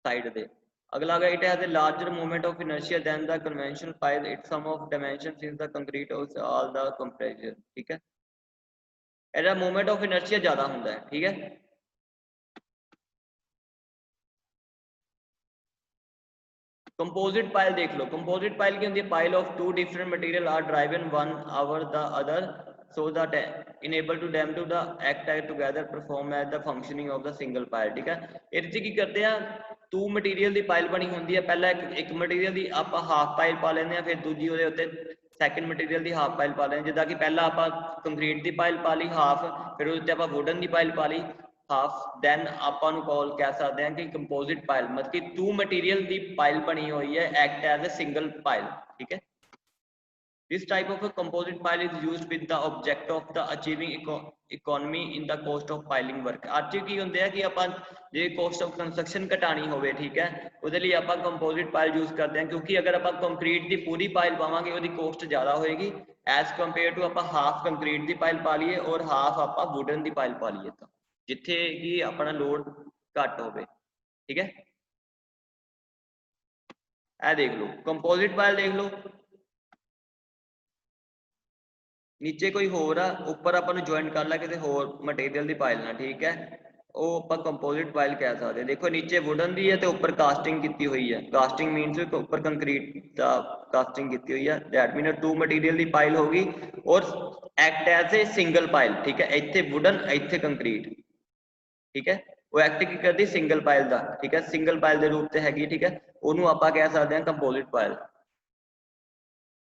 साइड से। अगला है it has a larger moment of inertia than the conventional pile, it some of dimension since the concrete of all the compression, ठीक है। ਇਹਦਾ मोमेंट ऑफ इनर्शिया ज्यादा होता है, ठीक है। कंपोजिट पाइल देख लो, कंपोजिट पाइल की होती है pile of two different material are driven one over the other so that enable to them to the act together perform as the functioning of the single pile, ठीक है। ਇਹਦੇ ਚ ਕੀ ਕਰਦੇ ਆ, टू मटीरियल ਦੀ ਪਾਈਲ ਬਣੀ ਹੁੰਦੀ ਹੈ। ਪਹਿਲਾਂ ਇੱਕ ਮਟੀਰੀਅਲ ਦੀ ਆਪਾਂ ਹਾਫ ਪਾਈਲ ਪਾ ਲੈਂਦੇ ਆ, ਫਿਰ ਦੂਜੀ ਉਹਦੇ ਉੱਤੇ ਸੈਕੰਡ ਮਟੀਰੀਅਲ ਦੀ ਹਾਫ ਪਾਈਲ ਪਾ ਲੈਂਦੇ। ਜਿੱਦਾਂ ਕਿ ਪਹਿਲਾਂ ਆਪਾਂ ਕੰਕਰੀਟ ਦੀ ਪਾਈਲ ਪਾ ਲਈ ਹਾਫ, ਫਿਰ ਉਹਦੇ ਉੱਤੇ ਆਪਾਂ ਵੁਡਨ ਦੀ ਪਾਈਲ ਪਾ ਲਈ ਹਾਫ, ਦੈਨ ਆਪਾਂ ਨੂੰ ਕਾਲ ਕਹਿ ਸਕਦੇ ਹਾਂ ਕਿ ਕੰਪੋਜ਼ਿਟ ਪਾਈਲ, ਮਤਲਬ ਕਿ ਟੂ ਮਟੀਰੀਅਲ ਦੀ ਪਾਈਲ ਬਣੀ ਹੋਈ ਹੈ, act as a single pile, ਠੀਕ ਹੈ। This type of a composite pile is used with the object of the achieving economy in the cost of piling work। ਅੱਜ ਕੀ ਹੁੰਦੇ ਆ ਕਿ ਆਪਾਂ ਜੇ cost of construction ਘਟਾਣੀ ਹੋਵੇ, ਠੀਕ ਹੈ, ਉਹਦੇ ਲਈ ਆਪਾਂ composite pile use ਕਰਦੇ ਹਾਂ, ਕਿਉਂਕਿ ਅਗਰ ਆਪਾਂ ਕੰਕਰੀਟ ਦੀ ਪੂਰੀ ਪਾਈਲ ਪਾਵਾਂਗੇ ਉਹਦੀ ਕੋਸਟ ਜ਼ਿਆਦਾ ਹੋਏਗੀ ਐਜ਼ ਕੰਪੇਅਰ ਟੂ ਆਪਾਂ ਹਾਫ ਕੰਕਰੀਟ ਦੀ ਪਾਈਲ ਪਾ ਲਈਏ ਔਰ ਹਾਫ ਆਪਾਂ ਵੁਡਨ ਦੀ ਪਾਈਲ ਪਾ ਲਈਏ, ਤਾਂ ਜਿੱਥੇ ਕਿ ਆਪਣਾ ਲੋਡ ਘੱਟ ਹੋਵੇ, ਠੀਕ ਹੈ। ਇਹ ਦੇਖ ਲਓ ਕੰਪੋਜ਼ਿਟ ਪਾਈਲ ਦੇਖ ਲਓ, नीचे कोई होर आ, उपर आपां नूं ज्वाइन कर ला किसी होर मटेरियल की पाइल नाल, ठीक है, वो आपां कंपोजिट पाइल कह सकते। देखो नीचे वुडन की है तो उपर कास्टिंग की हुई है, कास्टिंग मीनस उपर कंक्रीट का कास्टिंग की हुई है, दैट मीन टू मटीरियल की पाइल होगी और act as a single pile, ठीक है। इत्थे वुडन इत्थे कंक्रीट, ठीक है, वो एक्ट की करती सिंगल पाइल का, ठीक है, सिंगल पाइल के रूप से हैगी, ठीक है। उन्होंने आपां कह सकते हैं कंपोजिट पाइल।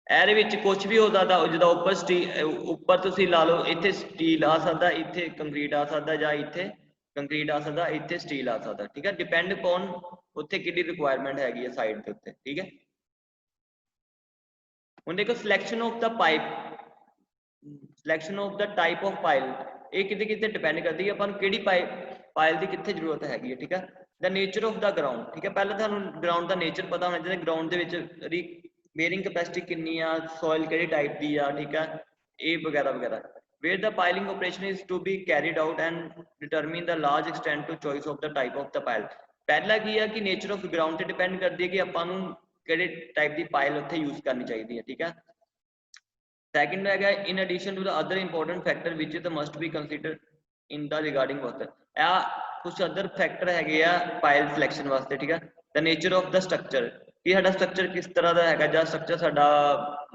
ਇਹਦੇ ਵਿੱਚ ਕੁਝ ਵੀ ਹੋ ਸਕਦਾ, ਜਿੱਦਾਂ ਉੱਪਰ ਉੱਪਰ ਤੁਸੀਂ ਲਾ ਲਓ, ਇੱਥੇ ਸਟੀਲ ਆ ਸਕਦਾ, ਇੱਥੇ ਕੰਕਰੀਟ ਆ ਸਕਦਾ, ਜਾਂ ਇੱਥੇ ਕੰਕਰੀਟ ਆ ਸਕਦਾ, ਇੱਥੇ ਸਟੀਲ ਆ ਸਕਦਾ, ਠੀਕ ਹੈ, ਡਿਪੈਂਡ ਅਪਨ ਉੱਥੇ ਕਿਹੜੀ ਰਿਕੁਆਇਰਮੈਂਟ ਹੈਗੀ ਹੈ ਸਾਈਡ ਦੇ ਉੱਤੇ, ਠੀਕ ਹੈ। ਹੁਣ ਦੇਖੋ selection of the pipe, selection of the type of pile, ਇਹ ਕਿਤੇ ਕਿਤੇ ਡਿਪੈਂਡ ਕਰਦੀ ਹੈ ਆਪਾਂ ਨੂੰ ਕਿਹੜੀ ਪਾਈਲ ਦੀ ਕਿੱਥੇ ਜ਼ਰੂਰਤ ਹੈਗੀ ਹੈ, ਠੀਕ ਹੈ। ਦਾ ਨੇਚਰ ਆਫ ਦਾ ਗਰਾਊਂਡ, ਠੀਕ ਹੈ, ਪਹਿਲਾਂ ਤੁਹਾਨੂੰ ਗਰਾਊਂਡ ਦਾ ਨੇਚਰ ਪਤਾ ਹੋਣਾ ਚਾਹੀਦਾ, ਗਰਾਊਂਡ ਦੇ ਵਿੱਚ बेयरिंग कैपेसिटी कितनी आ, सॉइल केड़ी टाइप दी आ, ठीक है, ये वगैरह वगैरह। Where the piling operation is to be carried out and determine the large extent to choice of the type of the pile. पहला की है कि नेचर ऑफ ग्राउंड से डिपेंड करती है कि आपां नूं किहड़े टाइप की पाइल उत्थे यूज करनी चाहिए है, ठीक है। सैकेंड है in addition to the other important factor which the must be consider in the regarding water, कुछ अदर फैक्टर है पाइल सिलेक्शन वास्ते, ठीक है। The nature of the structure, कि साडा स्ट्रक्चर किस तरह का है, ਜਾਂ स्ट्रक्चर साडा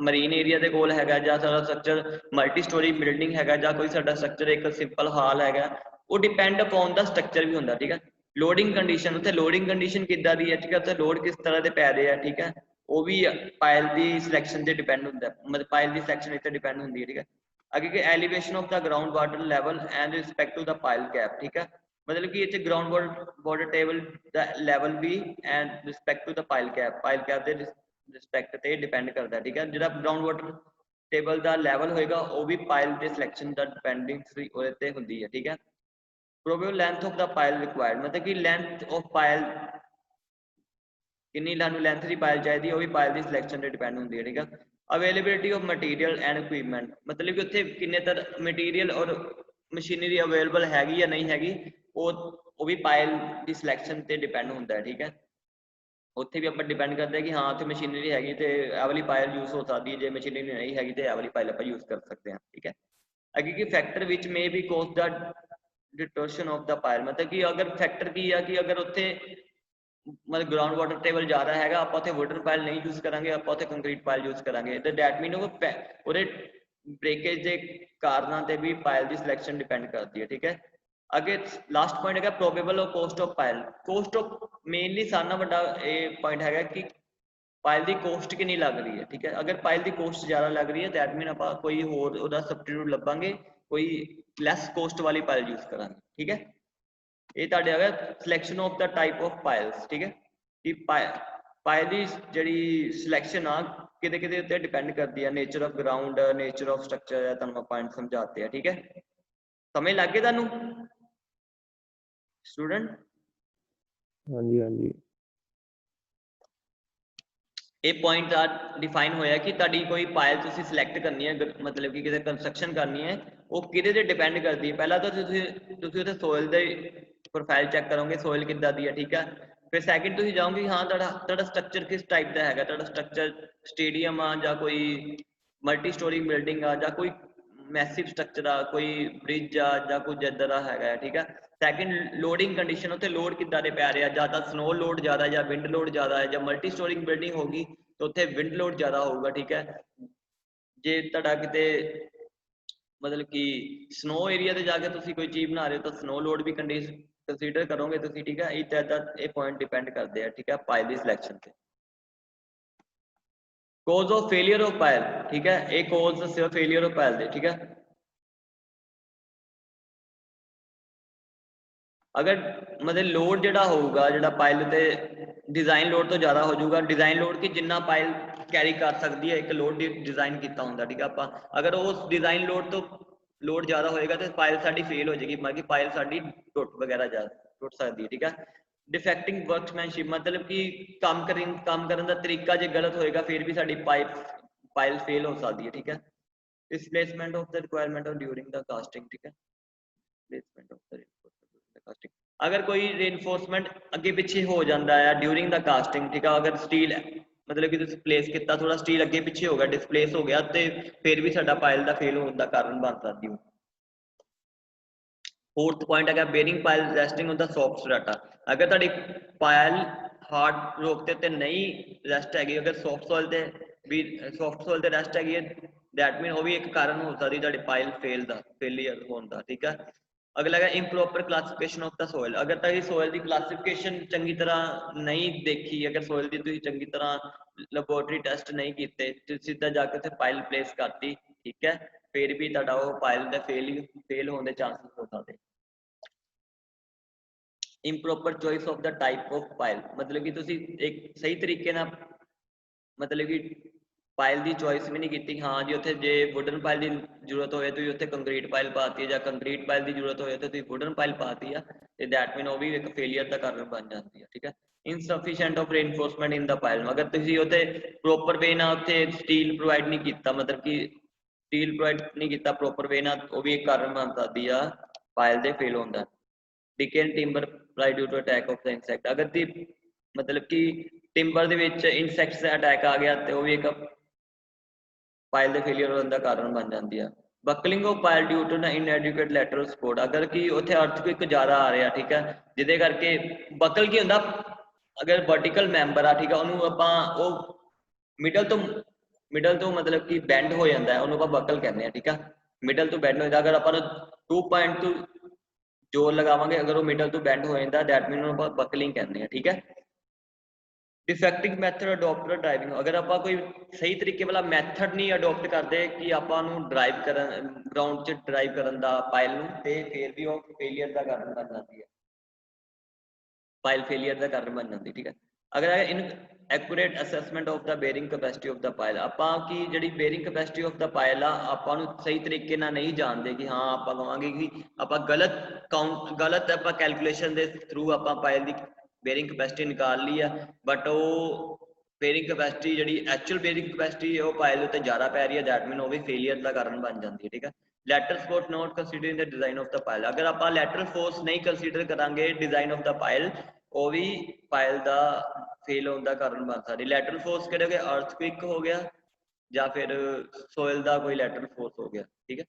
मरीन एरिया ਦੇ ਕੋਲ ਹੈਗਾ, ਜਾਂ ਸਾਡਾ स्ट्रक्चर मल्टी स्टोरी बिल्डिंग हैगा, ਜਾਂ कोई साडा स्ट्रक्चर एक सिंपल हाल हैगा, वो डिपेंड अपॉन द स्ट्रक्चर भी होंदा, ठीक है। लोडिंग कंडीशन, उत्थे लोडिंग कंडीशन किद्दां दी है, ठीक है, उत्थे लोड किस तरह दे पै रहे हैं, ठीक है, वो भी पाइल दी सिलेक्शन ते डिपेंड होंदा है, मतलब पाइल दी सिलेक्शन इत्थे डिपेंड होंदी है, ठीक है। अगे कि elevation of the ground water level and respect to the pile cap, ठीक है, मतलब कि इत्थे ग्राउंड वाटर टेबल दा लेवल भी and respect to the pile cap दे रिस्पेक्ट ते डिपेंड करता है, ठीक है। जिहड़ा ग्राउंड वाटर टेबल दा लेवल होएगा वो भी पाइल दे सिलेक्शन दा डिपेंडेंसी ओहदे ते हुंदी है, ठीक है। Probable length of the pile required, मतलब कि लेंथ ऑफ पाइल कितनी लानू लेंथ दी पाइल चाहिए वो भी पाइल दी सिलेक्शन ते डिपेंड हुंदी है, ठीक है। Availability of material and equipment, ਮਤਲਬ ਕਿ ਉੱਥੇ ਕਿੰਨੇ ਤਰ੍ਹਾਂ ਮਟੀਰੀਅਲ ਔਰ ਮਸ਼ੀਨਰੀ ਅਵੇਲੇਬਲ ਹੈਗੀ ਜਾਂ ਨਹੀਂ ਹੈਗੀ, ਉਹ ਵੀ ਪਾਇਲ ਦੀ ਸਿਲੈਕਸ਼ਨ ਤੇ ਡਿਪੈਂਡ ਹੁੰਦਾ ਹੈ। ਠੀਕ ਹੈ, ਉੱਥੇ ਵੀ ਆਪਾਂ ਡਿਪੈਂਡ ਕਰਦੇ ਹਾਂ ਕਿ ਹਾਂ ਉੱਥੇ ਮਸ਼ੀਨਰੀ ਹੈਗੀ ਤੇ ਇਹ ਵਾਲੀ ਪਾਇਲ ਯੂਜ਼ ਹੋ ਸਕਦੀ ਹੈ, ਜੇ ਮਸ਼ੀਨਰੀ ਨਹੀਂ ਹੈਗੀ ਤੇ ਇਹ ਵਾਲੀ ਪਾਇਲ ਆਪਾਂ ਯੂਜ਼ ਕਰ ਸਕਦੇ ਹਾਂ। ਠੀਕ ਹੈ, ਅੱਗੇ ਕਿ ਫੈਕਟਰ ਵਿੱਚ may be cause the distortion of the pile, मतलब कि अगर फैक्टर की है कि अगर उत्थे मतलब ग्राउंड वाटर टेबल ज़्यादा हैगा, आप उत्थे वुडन पायल नहीं यूज़ करांगे, आप उत्थे कंक्रीट पायल यूज़ करांगे, तो डैट मीन वो ब्रेकेज के कारणों ते भी पायल की सिलेक्शन डिपेंड करती है। ठीक है, अगे लास्ट पॉइंट है probable of cost of Payal. Cost of mainly सारा वड्डा ये पॉइंट है कि पायल की कॉस्ट कितनी लग रही है। ठीक है, अगर पायल की कॉस्ट ज़्यादा लग रही है दैट मीन आप कोई होर उहदा सबस्टिट्यूट लभांगे, कोई लैस कॉस्ट वाली पायल यूज़ करांगे। ठीक है, ये तुहाडे आ गया selection of the type of piles. ठीक है, कि पायल की जिहड़ी सिलेक्शन आ किते किते उत्ते डिपेंड करती है, nature of ground, nature of structure, तुहानूं पॉइंट समझाते हैं। ठीक है, समझ लग गई तुहानूं स्टूडेंट? हाँ जी हाँ जी, ये पॉइंट डिफाइन होया कि तुहाडी कोई पायल तुसीं सिलेक्ट करनी है, मतलब कि किते कंस्ट्रक्शन करनी है, वो किहदे ते डिपेंड करती है। पहला तो तुसीं उत्थे सोइल दे प्रोफाइल चैक करोगे, सोइल किद्दां दी है। ठीक है, फिर सैकेंड तुसीं जाओगे हाँ तुहाडा स्ट्रक्चर किस टाइप का हैगा, तुहाडा स्ट्रक्चर स्टेडियम आ जां कोई मल्टी स्टोरी बिल्डिंग आ जां कोई मैसिव स्ट्रक्चर आ, कोई ब्रिज आ जां कुछ इदां दा हैगा। ठीक है, सैकेंड लोडिंग कंडीशन, उत्थे लोड किद्दां दे पै रहे, ज़्यादा स्नो लोड ज़्यादा या विंड लोड ज़्यादा है, ਜਾਂ मल्टी स्टोरी बिल्डिंग होगी तो उत्थे विंड लोड ज़्यादा होगा। ठीक है, जे तुहाडा किते मतलब कि स्नो एरिया ते जाके तुसीं कोई चीज़ बना रहे हो तो स्नो लोड भी कंसीडर करोगे तुसीं। ठीक है, ये पॉइंट डिपेंड करते हैं। ठीक है, पायल की सिलेक्शन से। कोज ऑफ फेलियर ऑफ पायल, ठीक है, एक कोज दस्सिओ फेलियर ऑफ पायल दे। ठीक है, अगर मतलब लोड जिहड़ा होगा जिहड़ा पायल ते डिजाइन लोड तो ज़्यादा हो जाऊगा, डिजाइन लोड की जिन्ना पायल कैरी कर सकती है, एक लोड डिजाइन किया होंगे। ठीक है, आप अगर उस डिजाइन लोड तो लोड ज़्यादा होएगा तो पायल साडी फेल हो जाएगी, मतलब कि पायल साडी टुट वगैरह जा टुट सकती है। ठीक है, डिफेक्टिंग वर्कमैनशिप, मतलब कि काम करने का तरीका जो गलत होएगा फिर भी साडी पायल फेल हो सकती है। ठीक है, displacement of the requirement of during the casting. ठीक है, डिस्प्लेसमेंट ऑफ द कास्टिंग, अगर कोई रेनफोर्समेंट अगे पिछे हो जाता है ड्यूरिंग द कास्टिंग। ठीक है, अगर स्टील मतलब कि तुसीं प्लेस किया थोड़ा स्टील अगे पिछे हो गया, डिस्प्लेस हो गया, तो फिर भी साडा पायल का फेल होने का कारण बन सकती है। फोर्थ पॉइंट है bearing pile resting on the soft strata, अगर तुहाडी पायल हार्ड रॉक ते नहीं रेस्ट हैगी, अगर सॉफ्ट सॉइल ते भी सॉफ्ट सॉइल ते रेस्ट हैगी दैट मीन वो भी एक कारण हो सकती तुहाडी पायल फेलियर होने का। ठीक है, अगला है improper classification of the soil, अगर तुसीं सोयल की क्लासिफिकेशन चंगी तरह नहीं देखी, अगर सोयल की तुसीं चंगी तरह लैबोरेटरी टेस्ट नहीं किए, तुसीं सीधा जाके उत्थे पायल प्लेस करती। ठीक है, फिर भी तुहाडा वो पायल का फेल होने के चांसेस हो सकते। Improper choice of the type of pile, मतलब कि तुसीं एक सही तरीके ना मतलब कि पायल की चॉइस भी नहीं की। हाँ जी, उत्थे जे वुडन पायल की जरूरत हो तो उत्थे कंक्रीट पायल पाती है, या कंक्रीट पायल की जरूरत हो तो वुडन पायल पाती है, तो दैट मीन वो भी एक फेलियर का कारण बन जाती है। ठीक है, insufficient of reinforcement in the pile, अगर तुसीं उत्थे प्रॉपर वे ना उत्थे स्टील प्रोवाइड नहीं किया, मतलब कि स्टील प्रोवाइड नहीं किया प्रॉपर वे ना, वो भी एक कारण बन सकती है पायल के फेल होने का। Decay in timber due to attack of the insect, अगर दी मतलब कि टिंबर दे विच इंसैक्ट्स का अटैक आ गया तो भी एक पायल के फेलियर होने का कारण बन जाती है। Buckling of pile due to inadequate lateral support, अगर कि उत्थे अर्थक्वेक ज़्यादा आ रहा। ठीक है, जिहदे करके बकल की होंदा, अगर वर्टिकल मैंबर आ, ठीक है, उन्होंने आपां वो मिडल तो मतलब कि बैंड हो जाता है, उन्होंने बकल कहते हैं। ठीक है, मिडल तो बैंड हो जाता, अगर आप 2 पॉइंट तो जोर लगावांगे, अगर वो मिडल तो बैंड हो जाता दैट मीन उन्होंने बकलिंग कहते हैं। ठीक है, डिफेक्टिव मैथड अडोप्ट ड्राइविंग, अगर आप कोई सही तरीके वाला मैथड नहीं अडोप्ट करते कि आपां ड्राइव कर ग्राउंड च ड्राइव करन दा पायल नूं, ते फिर भी वो फेलियर का कारण बन जाती है, पायल फेलियर का कारण बन जाती है। ठीक है, अगर inaccurate assessment of the bearing capacity of the pile, आपां की जिहड़ी bearing capacity of the pile आ आपां नूं सही तरीके नाल नहीं जानते कि हाँ आपां कहांगे कि आपां गलत आपां कैलकुलेशन के थ्रू आपां पायल की बेरिंग कैपेसिटी निकाल ली है, बट वो ਬੇਰਿੰਗ ਕਪੈਸਿਟੀ ਜਿਹੜੀ ਐਕਚੁਅਲ ਬੇਰਿੰਗ ਕਪੈਸਿਟੀ ਉਹ ਪਾਇਲ ਉੱਤੇ ਜ਼ਿਆਦਾ ਪੈ ਰਹੀ ਹੈ, ਦੈਟ ਮੀਨ ਉਹ ਵੀ ਫੇਲੀਅਰ ਦਾ ਕਾਰਨ ਬਣ ਜਾਂਦੀ ਹੈ। ਠੀਕ ਹੈ, lateral support not considering the design of the pile, ਅਗਰ ਆਪਾਂ ਲੈਟਰਲ ਫੋਰਸ ਨਹੀਂ ਕੰਸੀਡਰ ਕਰਾਂਗੇ ਡਿਜ਼ਾਈਨ ਆਫ ਦਾ ਪਾਇਲ, ਉਹ ਵੀ ਪਾਇਲ ਦਾ ਫੇਲ ਹੋਣ ਦਾ ਕਾਰਨ ਬਣ ਸਕਦੀ। ਲੈਟਰਲ ਫੋਰਸ ਕਿਹੜੇ ਹੋ ਗਏ, ਅਰਥਕੁਇਕ ਹੋ ਗਿਆ ਜਾਂ ਫਿਰ ਸੋਇਲ ਦਾ ਕੋਈ ਲੈਟਰਲ ਫੋਰਸ ਹੋ ਗਿਆ। ਠੀਕ ਹੈ,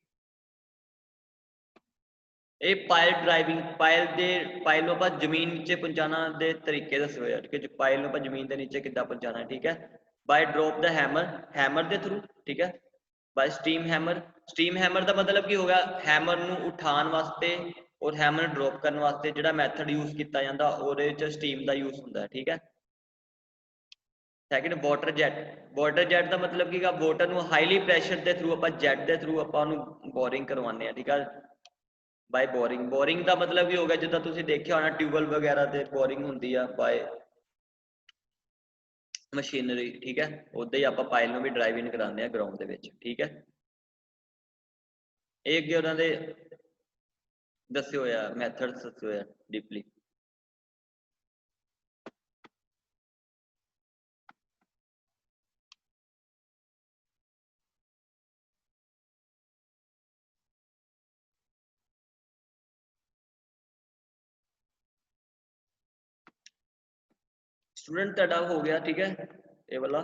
ਇਹ ਪਾਇਲ ਡਰਾਈਵਿੰਗ, ਪਾਇਲ ਨੂੰ ਆਪਾਂ ਜ਼ਮੀਨ ਨੀਚੇ ਪਹੁੰਚਾਉਣਾ ਦੇ ਤਰੀਕੇ ਦੱਸੇ ਹੋਏ ਆ ਕਿ ਪਾਇਲ ਨੂੰ ਆਪਾਂ ਜ਼ਮੀਨ ਦੇ ਨੀਚੇ ਕਿੱਦਾਂ ਪਹੁੰਚਾਉਣਾ। ਠੀਕ ਹੈ, ਬਾਈ ਡ੍ਰੌਪ ਦਾ ਹੈਮਰ ਦੇ ਥਰੂ। ਠੀਕ ਹੈ, ਬਾਈ ਸਟੀਮ ਹੈਮਰ ਦਾ ਮਤਲਬ ਕੀ ਹੋ ਗਿਆ, ਹੈਮਰ ਨੂੰ ਉਠਾਉਣ ਵਾਸਤੇ ਔਰ ਹੈਮਰ ਡ੍ਰੌਪ ਕਰਨ ਵਾਸਤੇ ਜਿਹੜਾ ਮੈਥਡ ਯੂਜ਼ ਕੀਤਾ ਜਾਂਦਾ ਉਹਦੇ ਚ ਸਟੀਮ ਦਾ ਯੂਜ਼ ਹੁੰਦਾ ਹੈ। ਠੀਕ ਹੈ, ਸੈਕਿੰਡ ਵਾਟਰ ਜੈਟ ਦਾ ਮਤਲਬ ਕੀ, ਵਾਟਰ ਨੂੰ ਹਾਈਲੀ ਪ੍ਰੈਸ਼ਰ ਦੇ ਥਰੂ ਆਪਾਂ ਜੈਟ ਦੇ ਥਰੂ ਆਪਾਂ ਉਹਨੂੰ ਬੋਰਿੰਗ ਕਰਵਾਉਂਦੇ ਆ। ਠੀਕ ਹੈ, ਬਾਈ ਬੋਰਿੰਗ ਦਾ ਮਤਲਬ ਕੀ ਹੋ ਗਿਆ, ਜਿੱਦਾਂ ਤੁਸੀਂ ਦੇਖਿਆ ਹੋਣਾ ਟਿਊਬਵੈਲ ਵਗੈਰਾ ਤੇ ਬੋਰਿੰਗ ਹੁੰਦੀ ਆ ਬਾਈ ਮਸ਼ੀਨਰੀ। ਠੀਕ ਹੈ, ਉਦਾਂ ਹੀ ਆਪਾਂ ਪਾਇਲ ਨੂੰ ਵੀ ਡਰਾਈਵ ਇਨ ਕਰਾਉਂਦੇ ਆ ਗਰਾਊਂਡ ਦੇ ਵਿੱਚ। ਠੀਕ ਹੈ, ਇਹ ਅੱਗੇ ਉਹਨਾਂ ਦੇ ਦੱਸੇ ਹੋਇਆ ਮੈਥਡਸ ਦੱਸੇ ਹੋਇਆ ਡੀਪਲੀ। स्टूडेंट ਤੁਹਾਡਾ ਹੋ ਗਿਆ। ठीक है, ये वाला